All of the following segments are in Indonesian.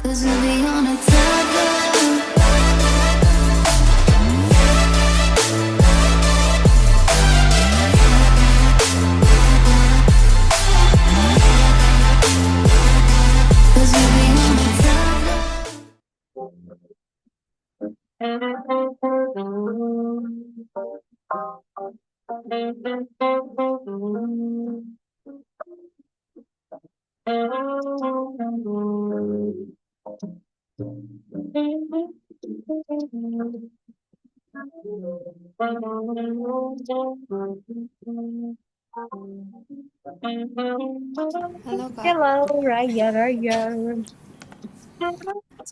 'Cause we'll be on a tether. Cause we'll be on a tether. Halo Kak, Hello, Raya, Raya.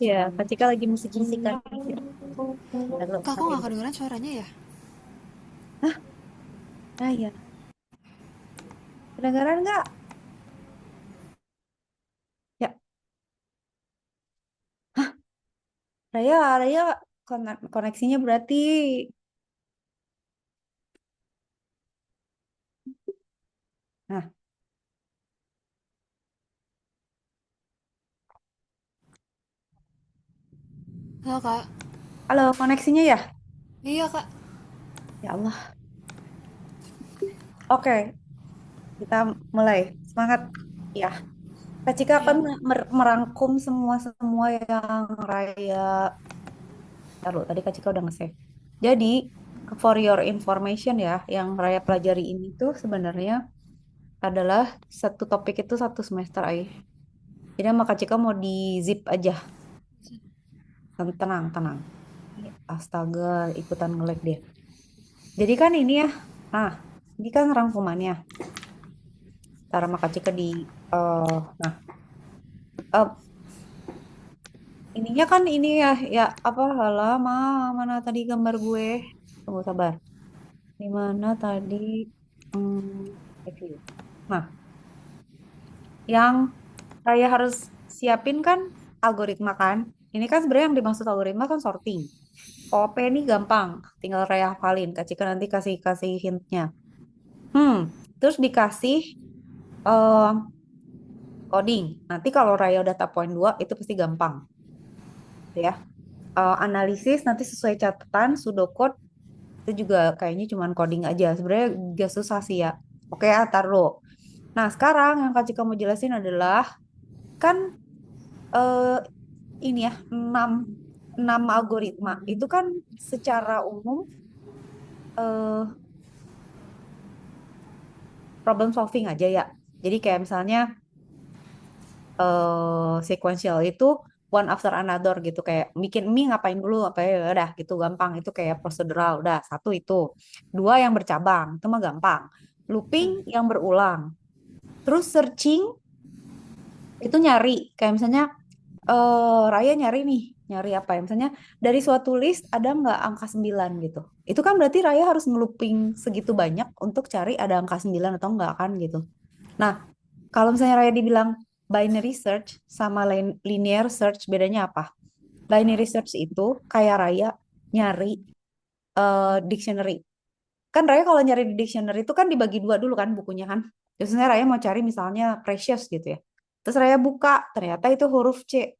Ya, ketika lagi musik-musikan. Halo, Kak kok ngapain gak tuh? kedengeran suaranya ya? Hah, Raya. Kedengaran nggak? Ya, Raya, Raya, koneksinya berarti. Nah, Halo Kak, halo, koneksinya ya? iya Kak. Ya Allah. Oke, kita mulai. Semangat. Ya, Kak Cika akan Ya, merangkum semua yang Raya. Taruh, tadi Kak Cika udah nge-save. Jadi, for your information ya, yang Raya pelajari ini tuh sebenarnya adalah satu topik itu satu semester, ay. Jadi sama Kak Cika mau di zip aja. Tenang, tenang. Astaga, ikutan nge-lag dia. Jadi kan ini ya, nah, ini kan rangkumannya. Cara sama Kak Cika di, nah, eh, ininya kan ini ya, ya apa, lama, mana tadi gambar gue? Tunggu sabar. Di mana tadi, review. Nah, yang saya harus siapin kan algoritma kan. Ini kan sebenarnya yang dimaksud algoritma kan sorting. OP ini gampang, tinggal Raya hafalin. Kak Cika nanti kasih kasih hintnya. Terus dikasih eh, coding. Nanti kalau Raya udah tap poin 2 itu pasti gampang, ya. Analisis nanti sesuai catatan, pseudocode itu juga kayaknya cuman coding aja. Sebenarnya gak susah sih ya. Oke ya, taruh. Nah, sekarang yang Kak Cika mau jelasin adalah kan eh, ini ya, 6 algoritma. Itu kan secara umum eh, problem solving aja ya. Jadi kayak misalnya sequential itu one after another gitu, kayak bikin mie ngapain dulu apa ya udah gitu gampang, itu kayak prosedural udah satu itu. Dua yang bercabang itu mah gampang. Looping yang berulang. Terus searching itu nyari kayak misalnya Raya nyari nih, nyari apa ya? Misalnya dari suatu list ada nggak angka 9 gitu. Itu kan berarti Raya harus ngelooping segitu banyak untuk cari ada angka 9 atau enggak kan gitu. Nah, kalau misalnya Raya dibilang binary search sama linear search, bedanya apa? Binary search itu kayak Raya nyari dictionary. Kan Raya kalau nyari di dictionary itu kan dibagi dua dulu kan bukunya kan. Biasanya Raya mau cari misalnya precious gitu ya. Terus Raya buka, ternyata itu huruf C.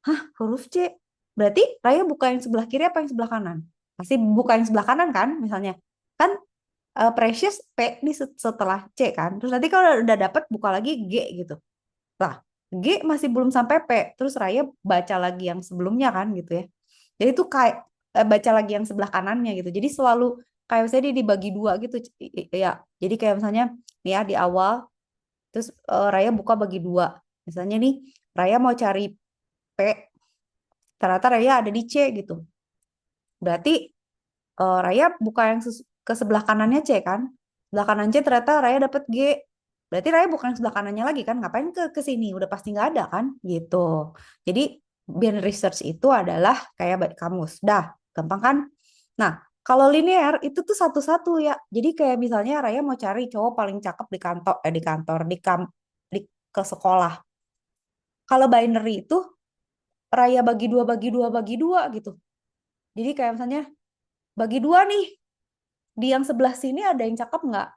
Hah, huruf C? Berarti Raya buka yang sebelah kiri apa yang sebelah kanan? Pasti buka yang sebelah kanan kan misalnya. Kan precious P di setelah C kan. Terus nanti kalau udah dapet buka lagi G gitu. Lah, G masih belum sampai P. Terus Raya baca lagi yang sebelumnya kan gitu ya. Jadi itu kayak baca lagi yang sebelah kanannya gitu. Jadi selalu kayak misalnya dia dibagi dua gitu. Ya. Jadi kayak misalnya nih ya di awal terus Raya buka bagi dua. Misalnya nih Raya mau cari P, ternyata Raya ada di C gitu. Berarti Raya buka yang ke sebelah kanannya C kan. Sebelah kanan C ternyata Raya dapet G. Berarti Raya bukan sebelah kanannya lagi kan. Ngapain ke sini? Udah pasti nggak ada kan gitu. Jadi binary search itu adalah kayak kamus. Dah, gampang kan? Nah, kalau linear itu tuh satu-satu ya. Jadi kayak misalnya Raya mau cari cowok paling cakep di kantor, di ke sekolah. Kalau binary itu Raya bagi dua, bagi dua gitu. Jadi kayak misalnya bagi dua nih, di yang sebelah sini ada yang cakep nggak?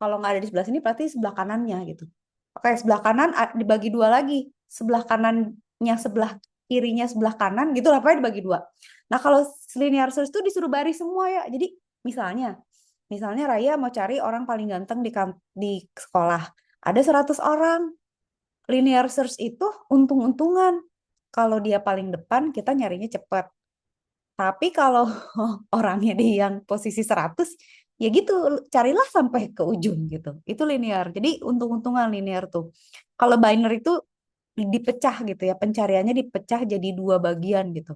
Kalau nggak ada di sebelah sini berarti sebelah kanannya gitu. Oke, sebelah kanan dibagi dua lagi. Sebelah kanannya sebelah kirinya sebelah kanan gitu, lapanya dibagi dua. Nah, kalau linear search itu disuruh baris semua ya. Jadi misalnya Raya mau cari orang paling ganteng di sekolah. Ada 100 orang. Linear search itu untung-untungan. Kalau dia paling depan, kita nyarinya cepat. Tapi kalau orangnya di yang posisi 100, ya gitu, carilah sampai ke ujung gitu. Itu linear. Jadi untung-untungan linear tuh. Kalau binary itu dipecah gitu ya, pencariannya dipecah jadi dua bagian gitu.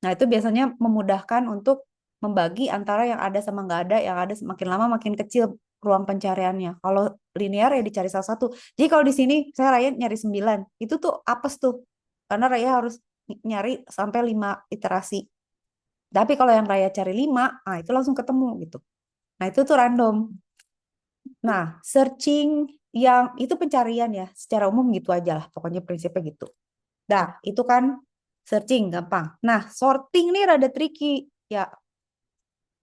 Nah, itu biasanya memudahkan untuk membagi antara yang ada sama nggak ada, yang ada semakin lama makin kecil ruang pencariannya. Kalau linear ya dicari salah satu. Jadi kalau di sini saya Raya nyari 9, itu tuh apes tuh. Karena Raya harus nyari sampai 5 iterasi. Tapi kalau yang Raya cari 5, nah itu langsung ketemu gitu. Nah, itu tuh random. Nah, searching yang itu pencarian ya, secara umum gitu aja lah. Pokoknya prinsipnya gitu. Nah, itu kan searching gampang. Nah, sorting nih rada tricky. Ya,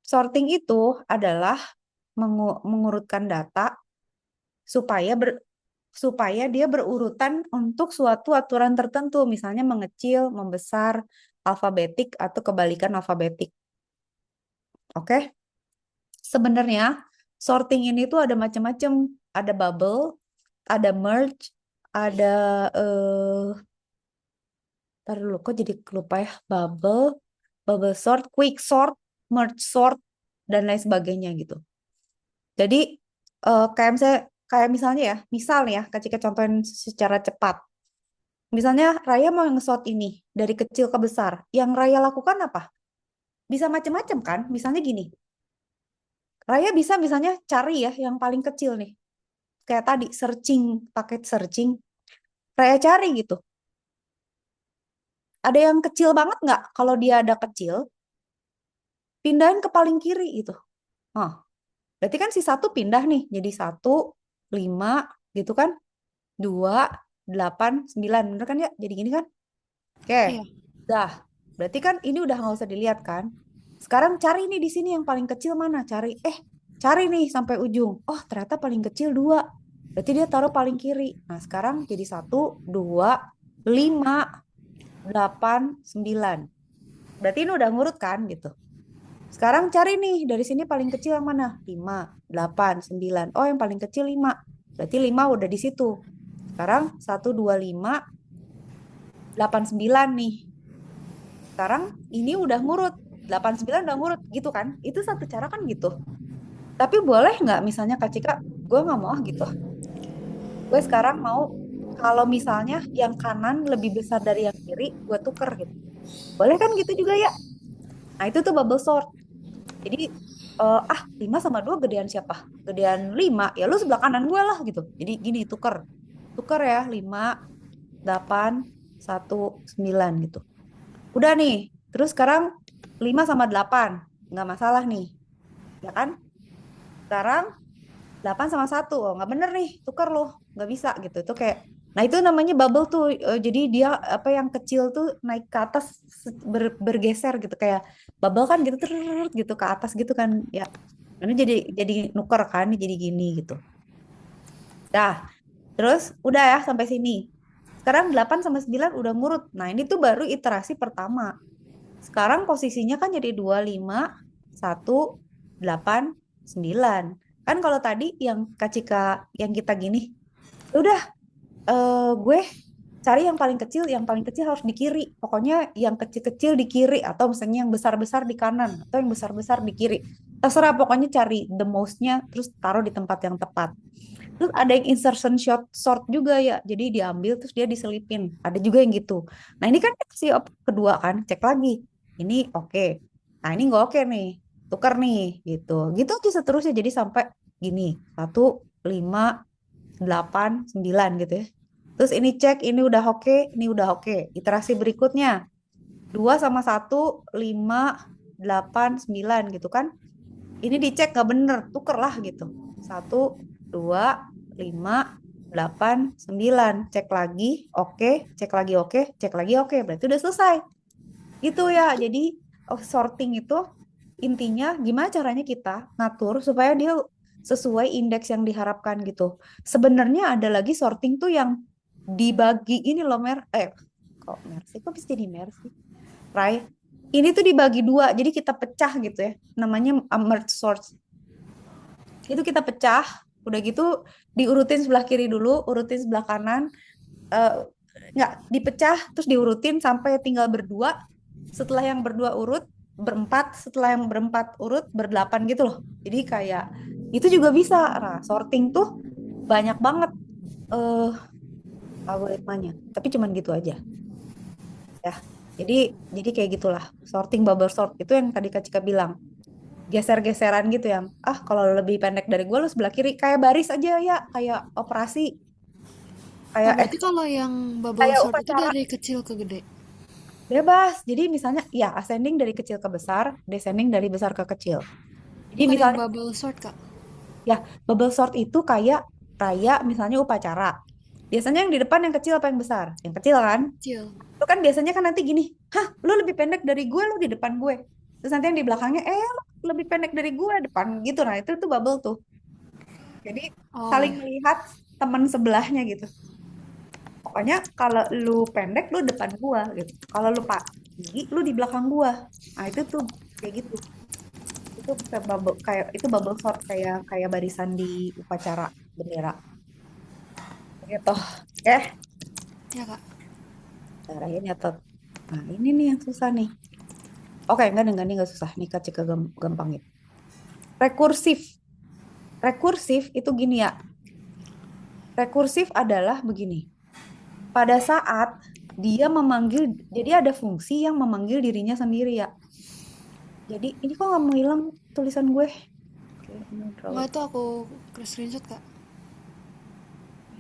sorting itu adalah mengurutkan data supaya supaya dia berurutan untuk suatu aturan tertentu, misalnya mengecil, membesar, alfabetik atau kebalikan alfabetik. Oke? Sebenarnya sorting ini tuh ada macam-macam, ada bubble, ada merge, ada ntar dulu kok jadi lupa ya, bubble sort, quick sort, merge sort, dan lain sebagainya gitu. Jadi kayak misalnya ya, misal nih ya, Kak Cika contohin secara cepat. Misalnya Raya mau nge-sort ini dari kecil ke besar. Yang Raya lakukan apa? Bisa macam-macam kan? Misalnya gini. Raya bisa misalnya cari ya yang paling kecil nih. Kayak tadi searching, paket searching. Raya cari gitu. Ada yang kecil banget nggak? Kalau dia ada kecil, pindahin ke paling kiri gitu. Oh, berarti kan si satu pindah nih. Jadi 1, 5 gitu kan. 2, 8, 9. Bener kan ya? Jadi gini kan? Oke. Iya. Dah. Berarti kan ini udah nggak usah dilihat kan? Sekarang cari nih di sini yang paling kecil mana? Cari nih sampai ujung. Oh, ternyata paling kecil 2. Berarti dia taruh paling kiri. Nah, sekarang jadi 1, 2, 5, 8, 9. Berarti ini udah ngurut kan gitu. Sekarang cari nih dari sini paling kecil yang mana? 5, 8, 9. Oh, yang paling kecil 5. Berarti 5 udah di situ. Sekarang 1, 2, 5, 8, 9 nih. Sekarang ini udah ngurut. 8, 9 udah ngurut gitu kan. Itu satu cara kan gitu. Tapi boleh nggak misalnya Kak Cika, gue nggak mau gitu. Gue sekarang mau kalau misalnya yang kanan lebih besar dari yang kiri, gue tuker gitu. Boleh kan gitu juga ya? Nah, itu tuh bubble sort. Jadi 5 sama 2 gedean siapa? Gedean 5, ya lu sebelah kanan gue lah gitu. Jadi gini tuker. Tuker ya 5, 8, 1, 9 gitu. Udah nih. Terus sekarang 5 sama 8. Nggak masalah nih. Ya kan? Sekarang 8 sama 1. Oh, nggak bener nih. Tuker loh. Nggak bisa gitu. Itu kayak, nah itu namanya bubble tuh. Jadi dia apa yang kecil tuh naik ke atas bergeser gitu. Kayak bubble kan gitu gitu ke atas gitu kan. Ya. Ini jadi nuker kan. Jadi gini gitu. Dah. Terus udah ya sampai sini. Sekarang 8 sama 9 udah ngurut. Nah, ini tuh baru iterasi pertama. Sekarang posisinya kan jadi 2, 5, 1, 8, 9. Kan kalau tadi yang Kak Cika, yang kita gini, udah gue cari yang paling kecil harus di kiri. Pokoknya yang kecil-kecil di kiri, atau misalnya yang besar-besar di kanan, atau yang besar-besar di kiri. Terserah, pokoknya cari the most-nya, terus taruh di tempat yang tepat. Terus ada yang insertion sort juga ya. Jadi diambil terus dia diselipin. Ada juga yang gitu. Nah, ini kan si kedua kan, cek lagi. Ini oke. Nah, ini nggak oke nih. Tukar nih gitu. Gitu aja seterusnya. Jadi sampai gini. 1, 5, 8, 9 gitu ya. Terus ini cek, ini udah oke, ini udah oke. Iterasi berikutnya. 2 sama 1, 5, 8, 9 gitu kan. Ini dicek nggak bener, tuker lah gitu. 1, 2, 5, 8, 9. Cek lagi, oke. Cek lagi, oke. Cek lagi, oke. Berarti udah selesai. Gitu ya. Jadi sorting itu intinya gimana caranya kita ngatur supaya dia sesuai indeks yang diharapkan gitu. Sebenarnya ada lagi sorting tuh yang dibagi ini loh, Kok Mercy? Kok bisa jadi Mercy? Rai, ini tuh dibagi dua, jadi kita pecah gitu ya. Namanya merge swords. Itu kita pecah, udah gitu diurutin sebelah kiri dulu, urutin sebelah kanan. eh, nggak dipecah, terus diurutin sampai tinggal berdua. Setelah yang berdua urut, berempat. Setelah yang berempat urut, berdelapan gitu loh. Jadi kayak itu juga bisa. Nah, sorting tuh banyak banget eh algoritmanya. Tapi cuman gitu aja ya. Jadi kayak gitulah. Sorting bubble sort itu yang tadi Kak Cika bilang. Geser-geseran gitu yang kalau lebih pendek dari gue lu sebelah kiri kayak baris aja ya, kayak operasi, Oh, kayak berarti kalau yang bubble kayak sort itu upacara. dari kecil ke gede. Bebas. Jadi misalnya ya ascending dari kecil ke besar, descending dari besar ke kecil. Jadi Bukan yang misalnya bubble sort, Kak. ya bubble sort itu kayak raya misalnya upacara. Biasanya yang di depan yang kecil apa yang besar? Yang kecil kan? Kecil. Itu kan biasanya kan nanti gini, hah lu lebih pendek dari gue, lu di depan gue. Terus nanti yang di belakangnya, lu lebih pendek dari gue depan gitu. Nah itu tuh bubble tuh. Jadi Oh, saling melihat teman sebelahnya gitu. Pokoknya kalau lu pendek lu depan gua gitu. Kalau lu tinggi lu di belakang gua. Nah, itu tuh kayak gitu. Itu kayak bubble sort kayak kayak barisan di upacara bendera gitu. ya, Kak. Caranya nyatet. Nah, ini nih yang susah nih. Oke, enggak nih enggak susah. Nih Kak Cika gampang gitu. Rekursif. Rekursif itu gini ya. Rekursif adalah begini. Pada saat dia memanggil, jadi ada fungsi yang memanggil dirinya sendiri ya. Jadi ini kok nggak mau hilang tulisan gue? Oke, ini draw Nggak it. itu aku screenshot, Kak.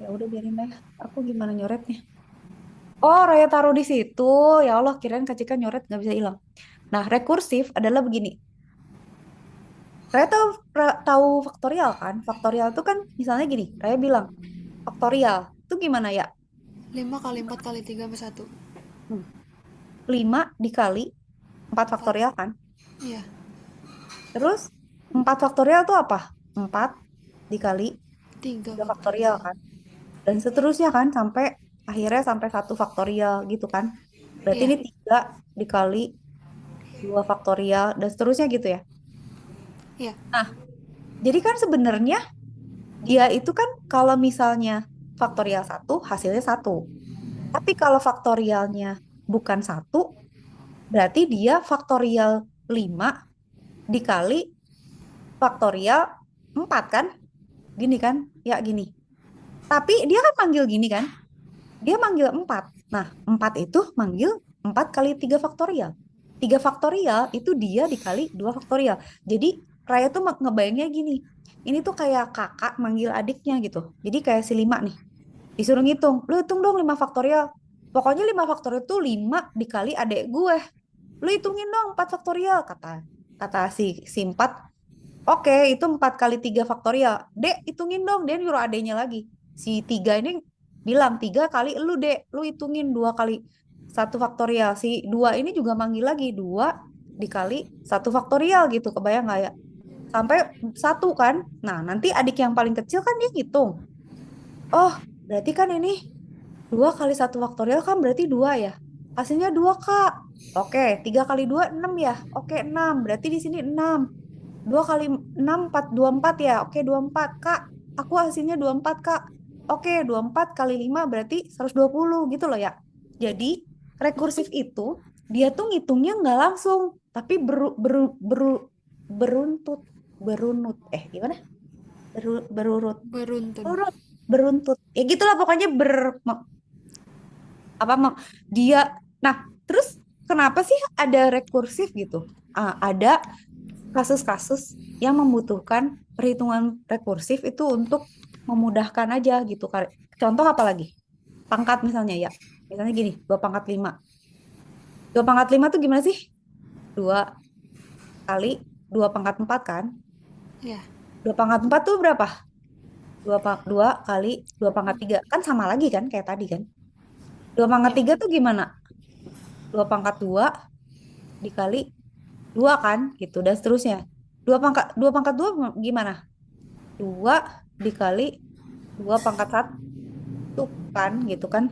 Ya udah biarin deh. Aku gimana nyoretnya? Oh, Raya taruh di situ. Ya Allah, kirain Kak Cika nyoret nggak bisa hilang. Nah, rekursif adalah begini. Raya tahu faktorial kan? Faktorial itu kan misalnya gini. Raya bilang faktorial itu gimana ya? 5 kali 4 kali 3 sama 1. 5 dikali 4 4. faktorial kan? Iya. Terus 4 faktorial itu apa? 4 dikali 3 3 faktorial faktorial. kan? Dan seterusnya kan sampai akhirnya sampai 1 faktorial gitu kan. Berarti Iya. ini 3 dikali 2 faktorial dan seterusnya gitu ya. Iya. Nah, jadi kan sebenarnya dia itu kan kalau misalnya faktorial 1 hasilnya 1. Tapi kalau faktorialnya bukan 1 berarti dia faktorial 5 dikali faktorial 4 kan? Gini kan? Ya gini. Tapi dia kan manggil gini kan? Dia manggil 4. Nah, 4 itu manggil 4 kali 3 faktorial. 3 faktorial itu dia dikali 2 faktorial. Jadi Raya tuh ngebayangnya gini. Ini tuh kayak kakak manggil adiknya gitu. Jadi kayak si 5 nih. Disuruh ngitung. Lu hitung dong 5 faktorial. Pokoknya 5 faktorial itu 5 dikali adik gue. Lu hitungin dong 4 faktorial. Kata si 4. Oke, itu 4 kali 3 faktorial. Dek, hitungin dong. Dia nyuruh adeknya lagi. Si 3 ini bilang 3 kali lu, Dek. Lu hitungin 2 kali 1 faktorial. Si 2 ini juga manggil lagi. 2 dikali 1 faktorial gitu. Kebayang nggak ya? Sampai 1 kan. Nah, nanti adik yang paling kecil kan dia ngitung. Oh, berarti kan ini 2 kali 1 faktorial kan berarti 2 ya. Hasilnya 2, Kak. Oke, 3 kali 2, 6 ya. Oke, 6. Berarti di sini 6. 2 kali 6, 4, 24 ya. Oke, 24. Kak, aku hasilnya 24, Kak. Oke, 24 kali 5 berarti 120 gitu loh ya. Jadi, rekursif itu dia tuh ngitungnya nggak langsung, tapi beruntut. Berunut. Gimana? Berurut. Beruntun. Beruntut. Ya gitulah pokoknya apa dia. Nah, terus kenapa sih ada rekursif gitu? Ada kasus-kasus yang membutuhkan perhitungan rekursif itu untuk memudahkan aja gitu. Contoh apa lagi? Pangkat misalnya ya. Misalnya gini, 2 pangkat 5. 2 pangkat 5 tuh gimana sih? 2 kali 2 pangkat 4 kan? Iya. 2 pangkat 4 tuh berapa? 2 kali 2 pangkat 3. Kan sama lagi kan kayak tadi kan? 2 pangkat Iya. 3 tuh gimana? 2 pangkat 2 dikali 2 kan? Gitu dan seterusnya. 2 pangkat 2 gimana? 2 dikali 2 pangkat 1 kan gitu kan.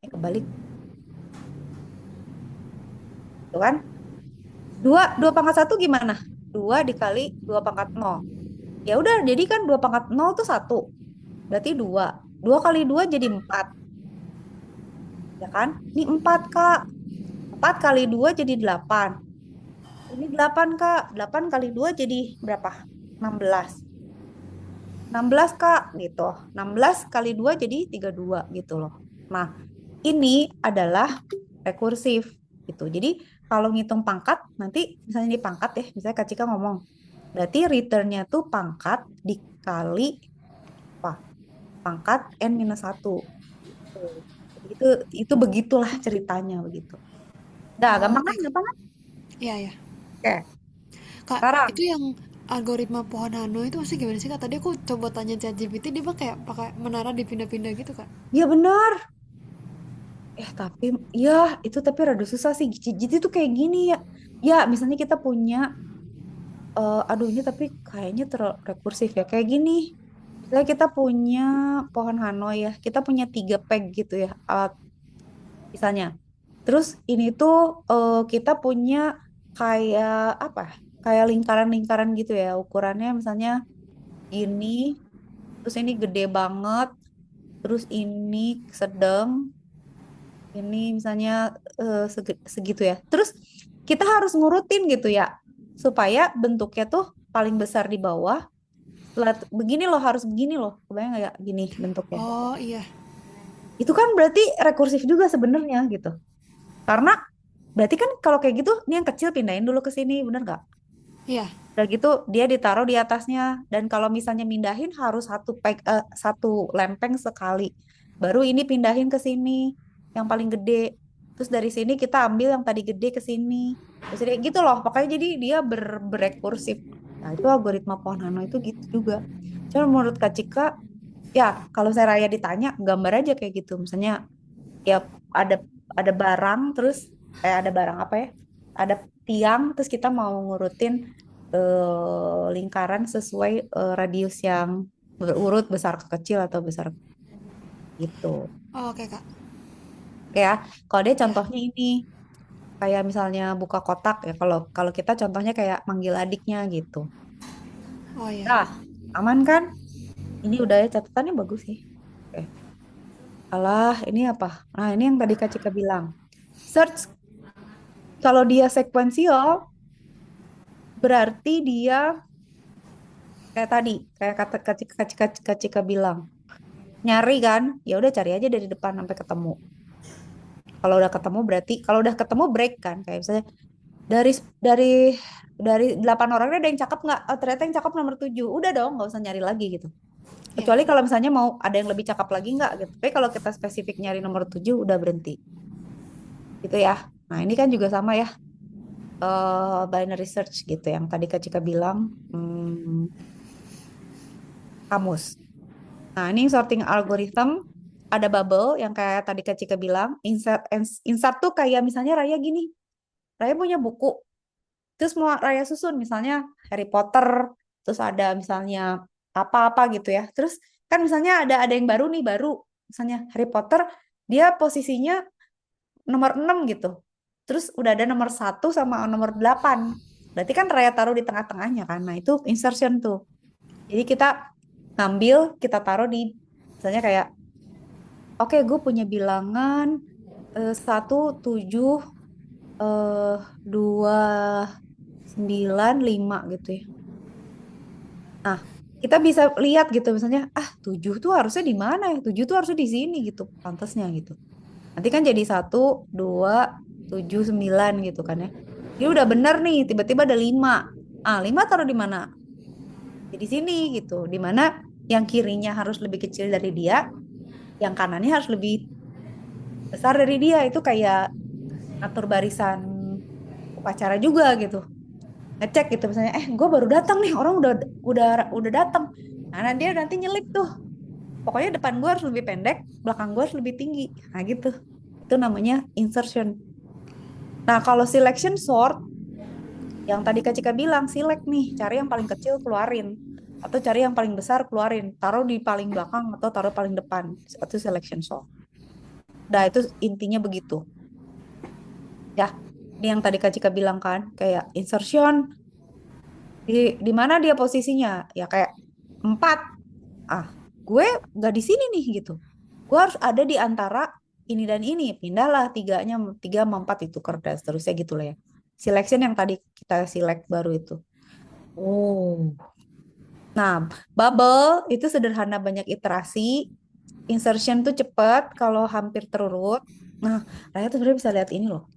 Kebalik. Tuh kan? Dua pangkat satu gimana? Dua dikali 2 pangkat 0. Ya udah, jadi kan 2 pangkat 0 tuh 1. Berarti 2. 2 kali 2 jadi 4. Ya kan? Ini 4, Kak. 4 kali 2 jadi 8. Ini 8, Kak. 8 kali 2 jadi berapa? 16. 16, Kak, gitu. 16 kali 2 jadi 32 gitu loh. Nah, ini adalah rekursif gitu. Jadi kalau ngitung pangkat, nanti misalnya di pangkat ya, misalnya Kak Cika ngomong, berarti returnnya tuh pangkat dikali apa? Pangkat n-1. Tuh. Jadi itu begitulah ceritanya begitu. Dah, Oh, gampang oke kan? Kak. Gampang kan? Iya, ya. Oke. Kak, Sekarang, itu yang algoritma pohon Hanoi itu masih gimana sih Kak? Tadi aku coba tanya ChatGPT, dia mah kayak pakai menara dipindah-pindah gitu Kak. ya benar. Tapi ya itu tapi rada susah sih. Jadi tuh kayak gini ya. Ya, misalnya kita punya aduh ini tapi kayaknya terlalu rekursif ya. Kayak gini. Misalnya kita punya pohon Hanoi ya. Kita punya 3 peg gitu ya. Misalnya. Terus ini tuh kita punya kayak apa? Kayak lingkaran-lingkaran gitu ya. Ukurannya misalnya gini. Terus ini gede banget. Terus ini sedang. Ini misalnya segitu ya. Terus kita harus ngurutin gitu ya, supaya bentuknya tuh paling besar di bawah. Begini loh, harus begini loh. Kebayang nggak ya gini bentuknya? Oh iya, Itu kan berarti rekursif juga sebenarnya gitu. Karena berarti kan kalau kayak gitu, ini yang kecil pindahin dulu ke sini, bener nggak? iya. Udah gitu dia ditaruh di atasnya. Dan kalau misalnya mindahin harus satu lempeng sekali. Baru ini pindahin ke sini yang paling gede. Terus dari sini kita ambil yang tadi gede ke sini. Terus kayak gitu loh. Pokoknya jadi dia berekursif. Nah, itu algoritma pohon Hano itu gitu juga. Cuma menurut Kak Cika, ya kalau saya Raya ditanya, gambar aja kayak gitu. Misalnya ya ada ada barang terus ada barang apa ya? Ada tiang terus kita mau ngurutin lingkaran sesuai radius yang berurut besar ke kecil atau besar gitu. Oh, oke Kak. Oke ya, kalau dia Ya. contohnya ini kayak misalnya buka kotak ya. Kalau kalau kita contohnya kayak manggil adiknya gitu. Oh ya. Nah, aman kan? Ini udah ya catatannya bagus sih. Oke. Alah, ini apa? Nah, ini yang tadi Kak Cika bilang. Search kalau dia sekuensial berarti dia kayak tadi, kayak kata Kak Cika bilang. Nyari kan? Ya udah cari aja dari depan sampai ketemu. Kalau udah ketemu berarti kalau udah ketemu break kan kayak misalnya dari dari dari 8 orang ada yang cakep nggak? Oh, ternyata yang cakep nomor 7. Udah dong, nggak usah nyari lagi gitu. Ya. Kecuali kalau misalnya mau ada yang lebih cakep lagi nggak gitu. Tapi kalau kita spesifik nyari nomor 7 udah berhenti. Gitu ya. Nah, ini kan juga sama ya. Binary search gitu yang tadi Kak Cika bilang kamus. Nah, ini sorting algorithm ada bubble yang kayak tadi Kak Cika bilang, insert tuh kayak misalnya Raya gini. Raya punya buku, terus mau Raya susun misalnya Harry Potter, terus ada misalnya apa-apa gitu ya. Terus kan misalnya ada yang baru nih, baru misalnya Harry Potter dia posisinya nomor 6 gitu. Terus udah ada nomor 1 sama nomor 8. Berarti kan Raya taruh di tengah-tengahnya kan. Nah, itu insertion tuh. Jadi kita ngambil, kita taruh di misalnya kayak oke, gue punya bilangan 1, 7, 2, 9, 5 gitu ya. Nah, kita bisa lihat gitu misalnya, 7 tuh harusnya di mana ya? 7 tuh harusnya di sini gitu, pantasnya gitu. Nanti kan jadi 1, 2, 7, 9 gitu kan ya. Ini udah bener nih, tiba-tiba ada 5. 5 taruh di mana? Jadi sini gitu. Di mana yang kirinya harus lebih kecil dari dia, yang kanannya harus lebih besar dari dia. Itu kayak atur barisan upacara juga gitu. Ngecek gitu misalnya, gue baru datang nih, orang udah datang. Nah, dia nanti nyelip tuh. Pokoknya depan gue harus lebih pendek, belakang gue harus lebih tinggi. Nah, gitu. Itu namanya insertion. Nah, kalau selection sort, yang tadi Kak Cika bilang, select nih, cari yang paling kecil keluarin. Atau cari yang paling besar keluarin. Taruh di paling belakang atau taruh paling depan. Itu selection sort. Nah, itu intinya begitu. Ya, Ini yang tadi Kak Cika bilang kan, kayak insertion di mana dia posisinya? Ya kayak 4. Ah, gue nggak di sini nih gitu. Gue harus ada di antara ini dan ini. Pindahlah tiganya, 3 sama 4 itu kertas. Terusnya gitu lah ya. Selection yang tadi kita select baru itu. Oh. Nah, bubble itu sederhana banyak iterasi. Insertion tuh cepat kalau hampir terurut. Nah, Raya tuh sebenarnya bisa lihat ini loh.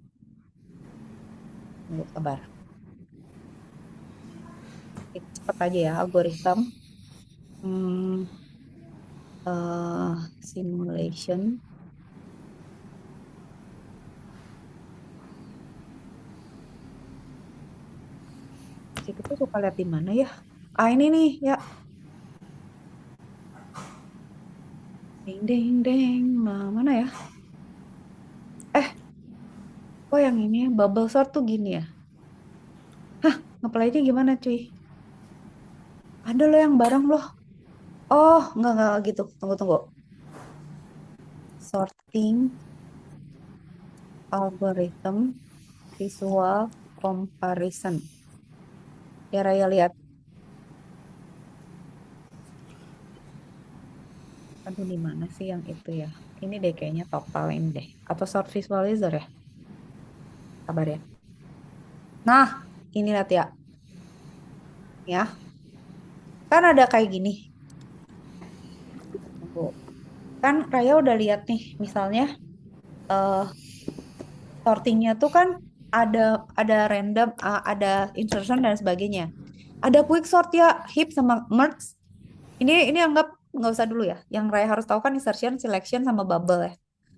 Tunggu, sabar. Cepat aja ya, algoritma. Hmm, simulation. Kita tuh suka lihat di mana ya? Ah, ini nih, ya. Ding, ding, ding. Nah, mana ya? Eh, kok yang ini ya? Bubble sort tuh gini ya? Hah, nge-play-nya gimana cuy? Ada loh yang bareng loh. Oh, enggak gitu. Tunggu, tunggu. Sorting algorithm visual comparison. Ya, Raya lihat. Aduh, di mana sih yang itu ya? Ini deh kayaknya total ini deh. Atau sort visualizer ya? Kabar ya. Nah, ini lihat ya. Ya, kan ada kayak gini. Tunggu. Kan Raya udah lihat nih, misalnya eh sortingnya tuh kan ada random, ada insertion dan sebagainya. Ada quick sort ya, heap sama merge. Ini anggap nggak usah dulu ya. Yang Raya harus tahu kan insertion, selection sama bubble ya.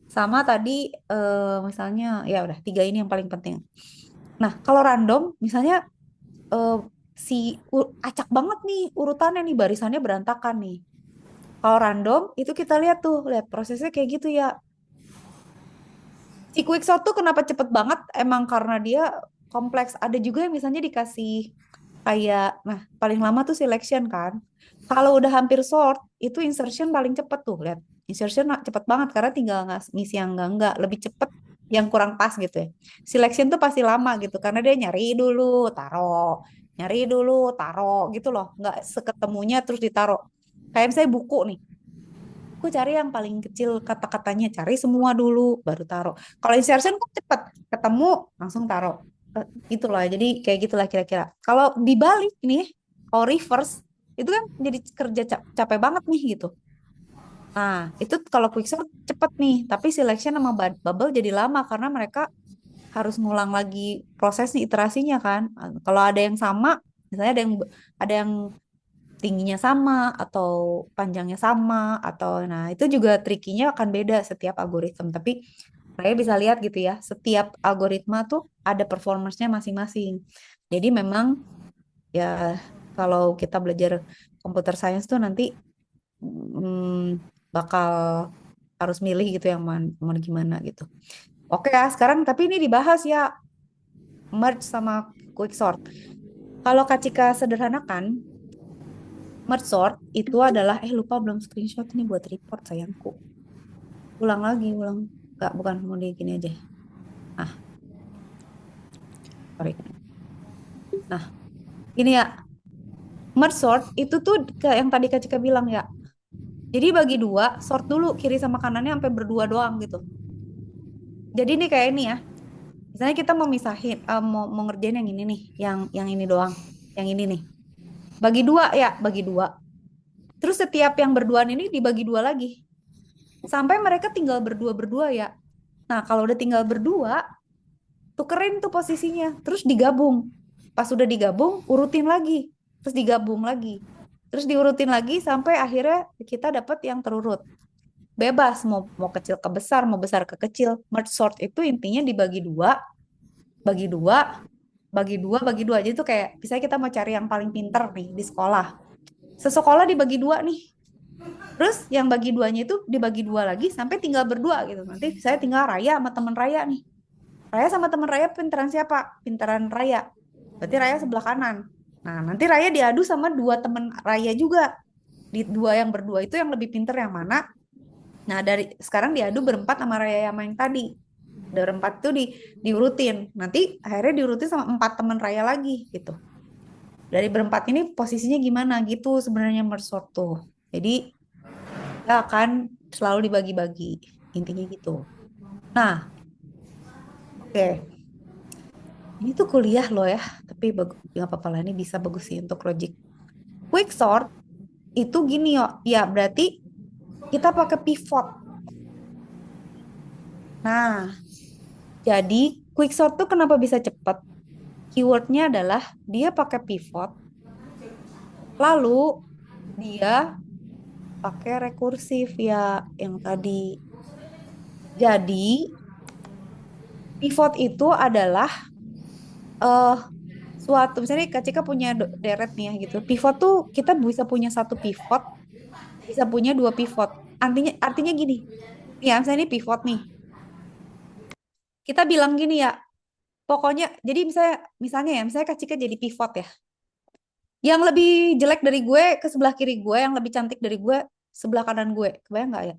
Sama tadi misalnya ya udah 3 ini yang paling penting. Nah, kalau random misalnya eh, acak banget nih urutannya nih, barisannya berantakan nih. Kalau random itu kita lihat tuh, lihat prosesnya kayak gitu ya. Si Quicksort tuh kenapa cepet banget? Emang karena dia kompleks. Ada juga yang misalnya dikasih kayak, nah paling lama tuh selection kan. Kalau udah hampir sort, itu insertion paling cepet tuh. Lihat, insertion cepet banget karena tinggal ngisi yang enggak. Lebih cepet yang kurang pas gitu ya. Selection tuh pasti lama gitu karena dia nyari dulu, taruh. Nyari dulu, taruh gitu loh. Nggak seketemunya terus ditaruh. Kayak misalnya buku nih. Aku cari yang paling kecil kata-katanya, cari semua dulu, baru taruh. Kalau insertion kok cepet, ketemu langsung taruh. Gitu lah, jadi kayak gitulah kira-kira. Kalau dibalik nih, kalau reverse, itu kan jadi kerja capek banget nih gitu. Nah, itu kalau quicksort cepet nih, tapi selection sama bubble jadi lama karena mereka harus ngulang lagi prosesnya, iterasinya kan. Kalau ada yang sama, misalnya ada yang tingginya sama atau panjangnya sama atau nah itu juga trikinya akan beda setiap algoritma. Tapi saya bisa lihat gitu ya, setiap algoritma tuh ada performance-nya masing-masing. Jadi memang ya kalau kita belajar computer science tuh nanti bakal harus milih gitu yang mau gimana gitu. Oke ya, sekarang tapi ini dibahas ya merge sama quicksort. Kalau Kak Cika sederhanakan, merge sort itu adalah lupa belum screenshot ini buat report sayangku. Ulang lagi, ulang. Enggak, bukan mau di gini aja. Ah, sorry. Nah, ini ya. Merge sort itu tuh kayak yang tadi Kak Cika bilang ya. Jadi bagi dua, sort dulu kiri sama kanannya sampai berdua doang gitu. Jadi ini kayak ini ya. Misalnya kita mau misahin, mau ngerjain yang ini nih, yang ini doang, yang ini nih. Bagi dua ya, bagi dua. Terus setiap yang berduaan ini dibagi dua lagi. Sampai mereka tinggal berdua-berdua ya. Nah, kalau udah tinggal berdua, tukerin tuh posisinya. Terus digabung. Pas udah digabung, urutin lagi. Terus digabung lagi. Terus diurutin lagi sampai akhirnya kita dapat yang terurut. Bebas, mau kecil ke besar, mau besar ke kecil. Merge sort itu intinya dibagi dua, bagi dua, bagi dua, bagi dua. Jadi tuh kayak, misalnya kita mau cari yang paling pinter nih di sekolah. Sesekolah dibagi dua nih. Terus yang bagi duanya itu dibagi dua lagi sampai tinggal berdua gitu. Nanti saya tinggal Raya sama teman Raya nih. Raya sama teman Raya pinteran siapa? Pinteran Raya. Berarti Raya sebelah kanan. Nah, nanti Raya diadu sama dua teman Raya juga. Di dua yang berdua itu yang lebih pinter yang mana? Nah, dari sekarang diadu berempat sama Raya yang main tadi. Dari 4 itu diurutin. Nanti akhirnya diurutin sama 4 teman Raya lagi gitu. Dari berempat ini posisinya gimana gitu sebenarnya merge sort tuh. Jadi ya akan selalu dibagi-bagi. Intinya gitu. Nah, oke. Ini tuh kuliah loh ya. Tapi nggak apa-apa lah, ini bisa bagus sih untuk logic. Quick sort itu gini yo. Ya berarti kita pakai pivot. Nah, jadi quick sort tuh kenapa bisa cepat? Keywordnya adalah dia pakai pivot, lalu dia pakai rekursif ya yang tadi. Jadi pivot itu adalah eh suatu, misalnya Kak Cika punya deret nih ya gitu. Pivot tuh kita bisa punya satu pivot, bisa punya dua pivot. Artinya gini. Ya, misalnya ini pivot nih. Kita bilang gini ya, pokoknya jadi misalnya ya, misalnya Kak Cika jadi pivot ya. Yang lebih jelek dari gue ke sebelah kiri gue, yang lebih cantik dari gue sebelah kanan gue. Kebayang nggak ya?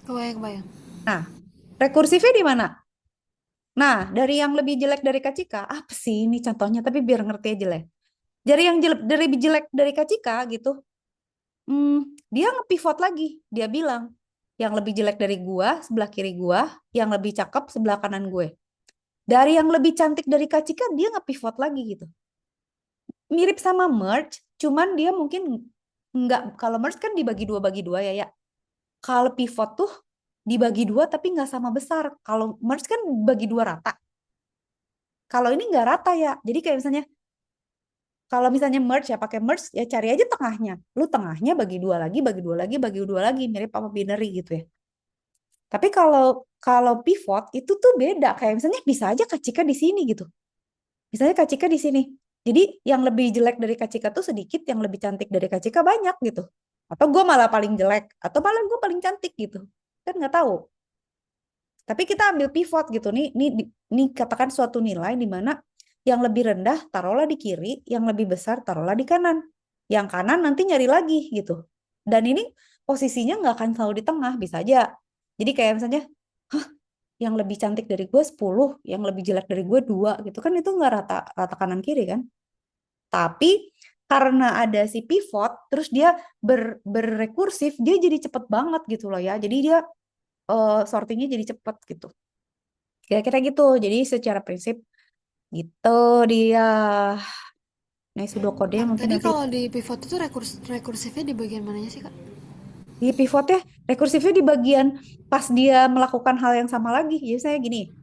Kebayang. Nah, rekursifnya di mana? Nah, dari yang lebih jelek dari Kak Cika, apa sih ini contohnya? Tapi biar ngerti aja lah. Dari yang lebih jelek dari Kak Cika gitu, dia nge-pivot lagi. Dia bilang, yang lebih jelek dari gua, sebelah kiri gua, yang lebih cakep sebelah kanan gue. Dari yang lebih cantik dari Kak Cika, dia nge-pivot lagi gitu. Mirip sama merge, cuman dia mungkin nggak, kalau merge kan dibagi dua bagi dua ya ya. Kalau pivot tuh dibagi dua tapi nggak sama besar. Kalau merge kan bagi dua rata. Kalau ini nggak rata ya. Jadi kayak misalnya kalau misalnya merge ya pakai merge ya cari aja tengahnya. Lu tengahnya bagi dua lagi, bagi dua lagi, bagi dua lagi, mirip apa binary gitu ya. Tapi kalau kalau pivot itu tuh beda. Kayak misalnya bisa aja Kak Cika di sini gitu. Misalnya Kak Cika di sini. Jadi yang lebih jelek dari Kak Cika tuh sedikit, yang lebih cantik dari Kak Cika banyak gitu. Atau gue malah paling jelek, atau malah gue paling cantik gitu. Kan nggak tahu. Tapi kita ambil pivot gitu nih, nih katakan suatu nilai di mana yang lebih rendah taruhlah di kiri, yang lebih besar taruhlah di kanan. Yang kanan nanti nyari lagi gitu. Dan ini posisinya nggak akan selalu di tengah, bisa aja. Jadi kayak misalnya, hah, yang lebih cantik dari gue 10, yang lebih jelek dari gue 2 gitu kan, itu nggak rata rata kanan kiri kan. Tapi karena ada si pivot, terus dia berrekursif, dia jadi cepet banget gitu loh ya. Jadi dia sortingnya jadi cepet gitu. Kira-kira gitu. Jadi secara prinsip gitu dia. Nah, pseudocode mungkin Tadi nanti kalau di pivot itu rekursifnya di bagian mananya sih, Kak? di pivotnya, rekursifnya di bagian pas dia melakukan hal yang sama lagi. Jadi saya gini,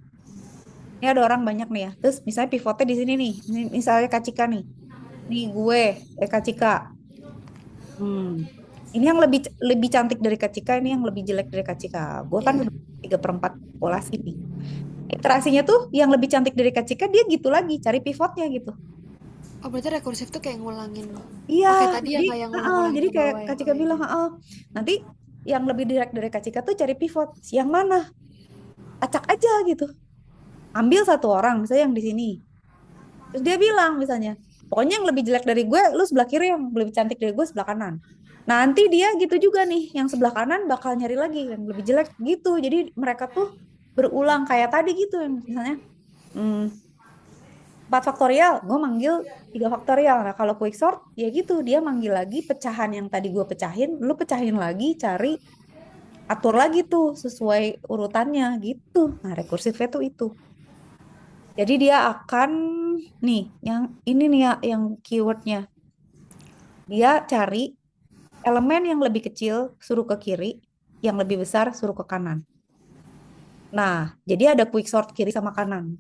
ini ada orang banyak nih ya. Terus misalnya pivotnya di sini nih. Misalnya Kak Cika nih. Nih gue, Kak Cika. Ini yang lebih lebih cantik dari Kak Cika, ini yang lebih jelek dari Kak Cika. Gue kan Iya. udah 3/4 populasi nih. Iterasinya tuh yang lebih cantik dari Kak Cika, dia gitu lagi, cari pivotnya gitu. Oh, berarti rekursif tuh kayak ngulangin. Iya, Oke, tadi ya jadi, kayak ngulang-ngulangin jadi ke kayak bawah ya. Kak Cika Oh, iya. bilang, nanti yang lebih direct dari Kak Cika tuh cari pivot. Yang mana? Acak aja gitu. Ambil satu orang, misalnya yang di sini. Terus dia bilang misalnya, pokoknya yang lebih jelek dari gue, lu sebelah kiri, yang lebih cantik dari gue sebelah kanan. Nanti dia gitu juga nih, yang sebelah kanan bakal nyari lagi yang lebih jelek gitu. Jadi mereka tuh berulang kayak tadi gitu, yang misalnya 4 faktorial, gue manggil 3 faktorial. Nah, kalau quicksort, ya gitu, dia manggil lagi pecahan yang tadi gue pecahin, lu pecahin lagi, cari, atur lagi tuh sesuai urutannya gitu. Nah, rekursifnya tuh itu. Jadi dia akan, nih, yang ini nih ya, yang keywordnya. Dia cari elemen yang lebih kecil, suruh ke kiri, yang lebih besar, suruh ke kanan. Nah, jadi ada quicksort kiri sama kanan.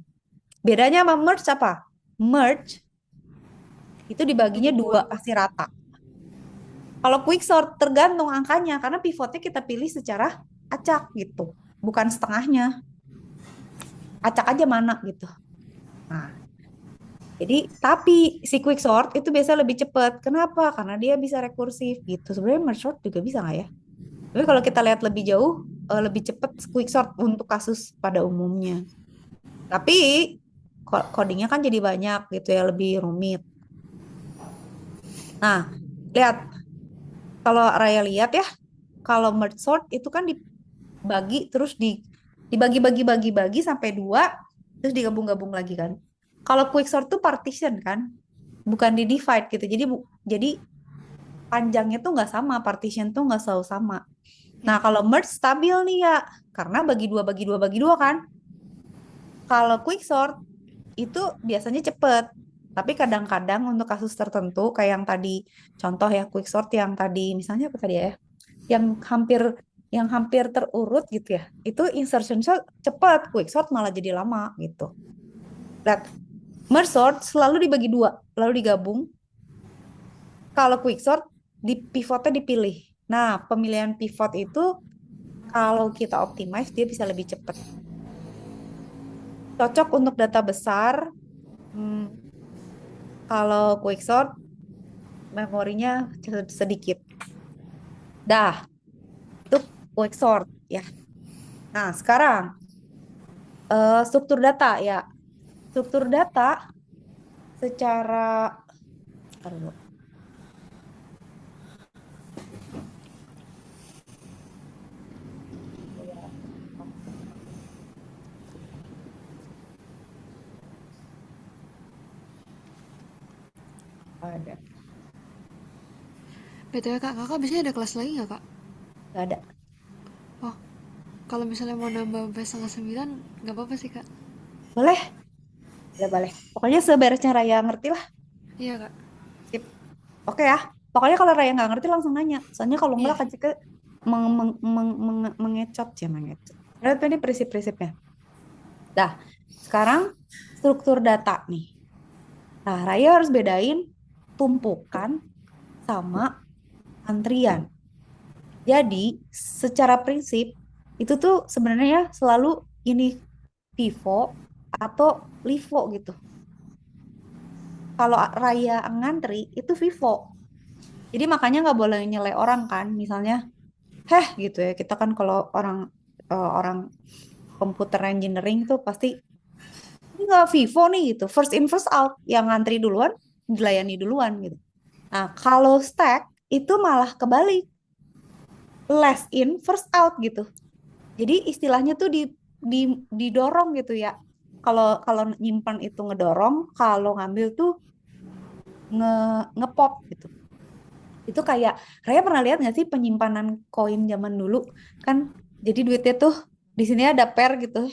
Bedanya sama merge apa? Merge itu dibaginya Bagi dua, dua. pasti rata. Kalau quicksort tergantung angkanya, karena pivotnya kita pilih secara acak gitu, bukan setengahnya. Acak aja mana gitu. Nah, jadi tapi si quicksort itu biasa lebih cepat. Kenapa? Karena dia bisa rekursif gitu. Sebenarnya merge sort juga bisa nggak ya? Tapi kalau kita lihat lebih jauh, lebih cepat quicksort untuk kasus pada umumnya. Tapi codingnya kan jadi banyak gitu ya, lebih rumit. Nah, lihat kalau Raya lihat ya, kalau merge sort itu kan dibagi terus di Dibagi-bagi-bagi-bagi sampai dua, terus digabung-gabung lagi kan. Kalau quicksort tuh partition kan, bukan di divide gitu. Jadi panjangnya tuh nggak sama, partition tuh nggak selalu sama. Nah, Ya. kalau merge stabil nih ya, karena bagi dua kan. Kalau quicksort itu biasanya cepet. Tapi kadang-kadang untuk kasus tertentu, kayak yang tadi, contoh ya quicksort yang tadi, misalnya apa tadi ya, yang hampir yang hampir terurut gitu ya, itu insertion shot cepet, quicksort malah jadi lama gitu. Lihat, merge sort selalu dibagi dua, lalu digabung. Kalau quicksort di pivotnya dipilih. Nah, pemilihan pivot itu kalau kita optimize dia bisa lebih cepat. Cocok untuk data besar. Hmm, kalau quicksort memorinya sedikit. Dah, itu quicksort ya. Nah, sekarang struktur data ya. Struktur data secara ntar dulu. Ada, BTW Kak, Kakak biasanya ada kelas lagi nggak Kak? nggak ada. Oh, kalau misalnya mau nambah sampai setengah 9, nggak apa-apa sih Kak. Boleh, boleh, boleh. Pokoknya seberesnya Raya ngerti lah. Iya Kak. Sip. Oke ya. Pokoknya kalau Raya nggak ngerti langsung nanya. Soalnya kalau Iya. enggak kan ke mengecot ya mengecot. Berarti ini prinsip-prinsipnya. Dah, sekarang struktur data nih. Nah, Raya harus bedain tumpukan sama antrian. Jadi, secara prinsip itu tuh sebenarnya selalu ini Vivo atau Livo gitu. Kalau Raya ngantri itu Vivo. Jadi makanya nggak boleh nyele orang kan. Misalnya, heh gitu ya. Kita kan kalau orang komputer engineering itu pasti ini nggak Vivo nih gitu. First in first out. Yang ngantri duluan dilayani duluan gitu. Nah kalau stack itu malah kebalik. Last in first out gitu. Jadi istilahnya tuh didorong gitu ya. Kalau kalau nyimpan itu ngedorong, kalau ngambil tuh nge ngepop gitu. Itu kayak Raya pernah lihat nggak sih penyimpanan koin zaman dulu kan? Jadi duitnya tuh di sini ada per gitu.